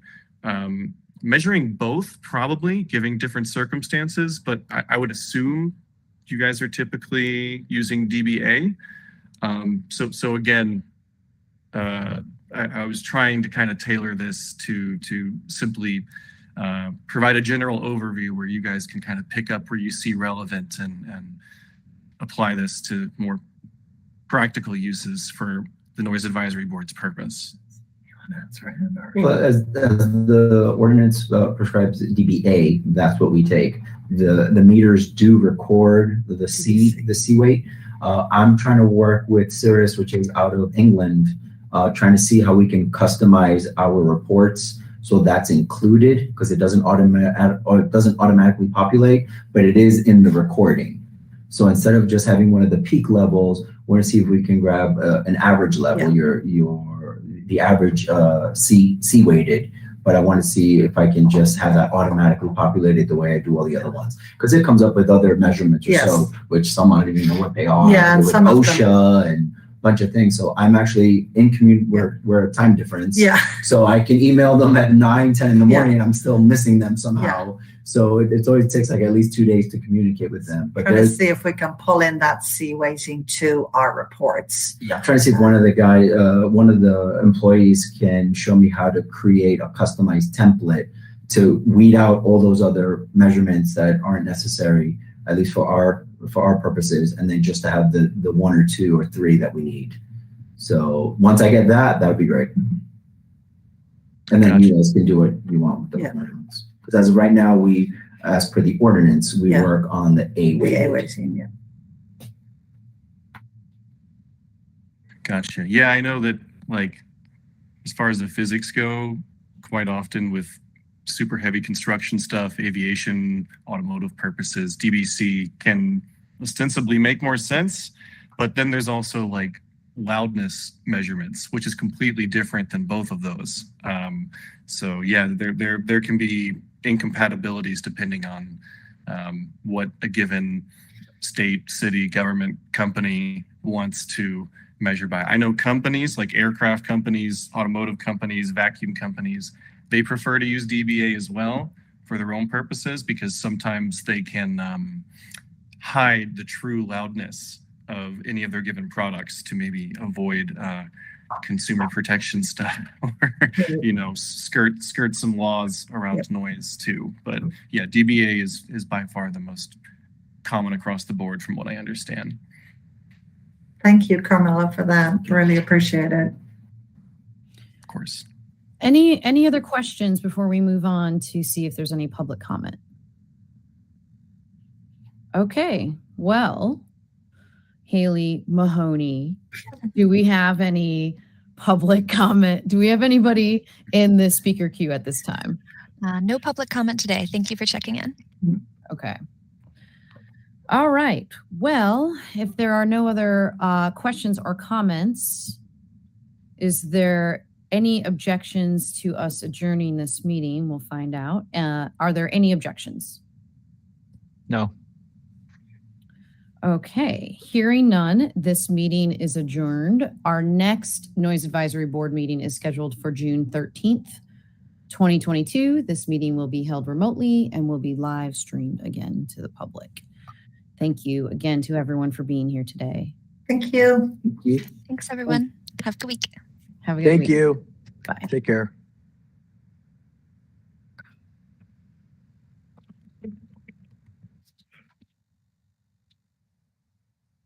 measuring both, probably giving different circumstances, but I would assume you guys are typically using DBA. So again, I was trying to kind of tailor this to simply provide a general overview where you guys can kind of pick up where you see relevant and apply this to more practical uses for the Noise Advisory Board's purpose. Well, as the ordinance prescribes DBA, that's what we take. The meters do record the C weight. I'm trying to work with Cirrus, which is out of England, trying to see how we can customize our reports so that's included, because it doesn't automatically populate, but it is in the recording. So instead of just having one of the peak levels, we're going to see if we can grab an average level, the average C weighted, but I want to see if I can just have that automatically populated the way I do all the other ones, because it comes up with other measurements or so, which some I don't even know what they are. Yeah, and with some OSHA and a bunch of things. So I'm actually in we're a time difference. Yeah. So I can email them at 9, 10 in the morning, and I'm still missing them somehow. So it always takes like at least 2 days to communicate with them. But trying to see if we can pull in that C weighting to our reports. Yeah, I'm trying to see if one of the employees can show me how to create a customized template to weed out all those other measurements that aren't necessary, at least for our purposes, and then just to have the 1 or 2 or 3 that we need. So once I get that would be great. And then you guys can do what you want with those measurements. Because as of right now, we, as per the ordinance, we work on the A weighting. The A weighting, yeah. Gotcha. Yeah, I know that, like, as far as the physics go, quite often with super heavy construction stuff, aviation, automotive purposes, DBC can ostensibly make more sense. But then there's also like loudness measurements, which is completely different than both of those. So yeah, there can be incompatibilities depending on what a given state, city, government, company wants to measure by. I know companies like aircraft companies, automotive companies, vacuum companies, they prefer to use DBA as well for their own purposes, because sometimes they can hide the true loudness of any of their given products to maybe avoid consumer protection stuff, or skirt some laws around noise too. But yeah, DBA is by far the most common across the board from what I understand. Thank you, Carmela, for that. Really appreciate it. Of course. Any other questions before we move on to see if there's any public comment? Okay, well, Haley Mahoney, do we have any public comment? Do we have anybody in the speaker queue at this time? No public comment today. Thank you for checking in. Okay. All right. Well, if there are no other questions or comments, is there any objections to us adjourning this meeting? We'll find out. Are there any objections? No. Okay, hearing none, this meeting is adjourned. Our next Noise Advisory Board meeting is scheduled for June 13th, 2022. This meeting will be held remotely and will be live streamed again to the public. Thank you again to everyone for being here today. Thank you. Thanks, everyone. Have a good week. Have a good week. Thank you. Bye. Take care.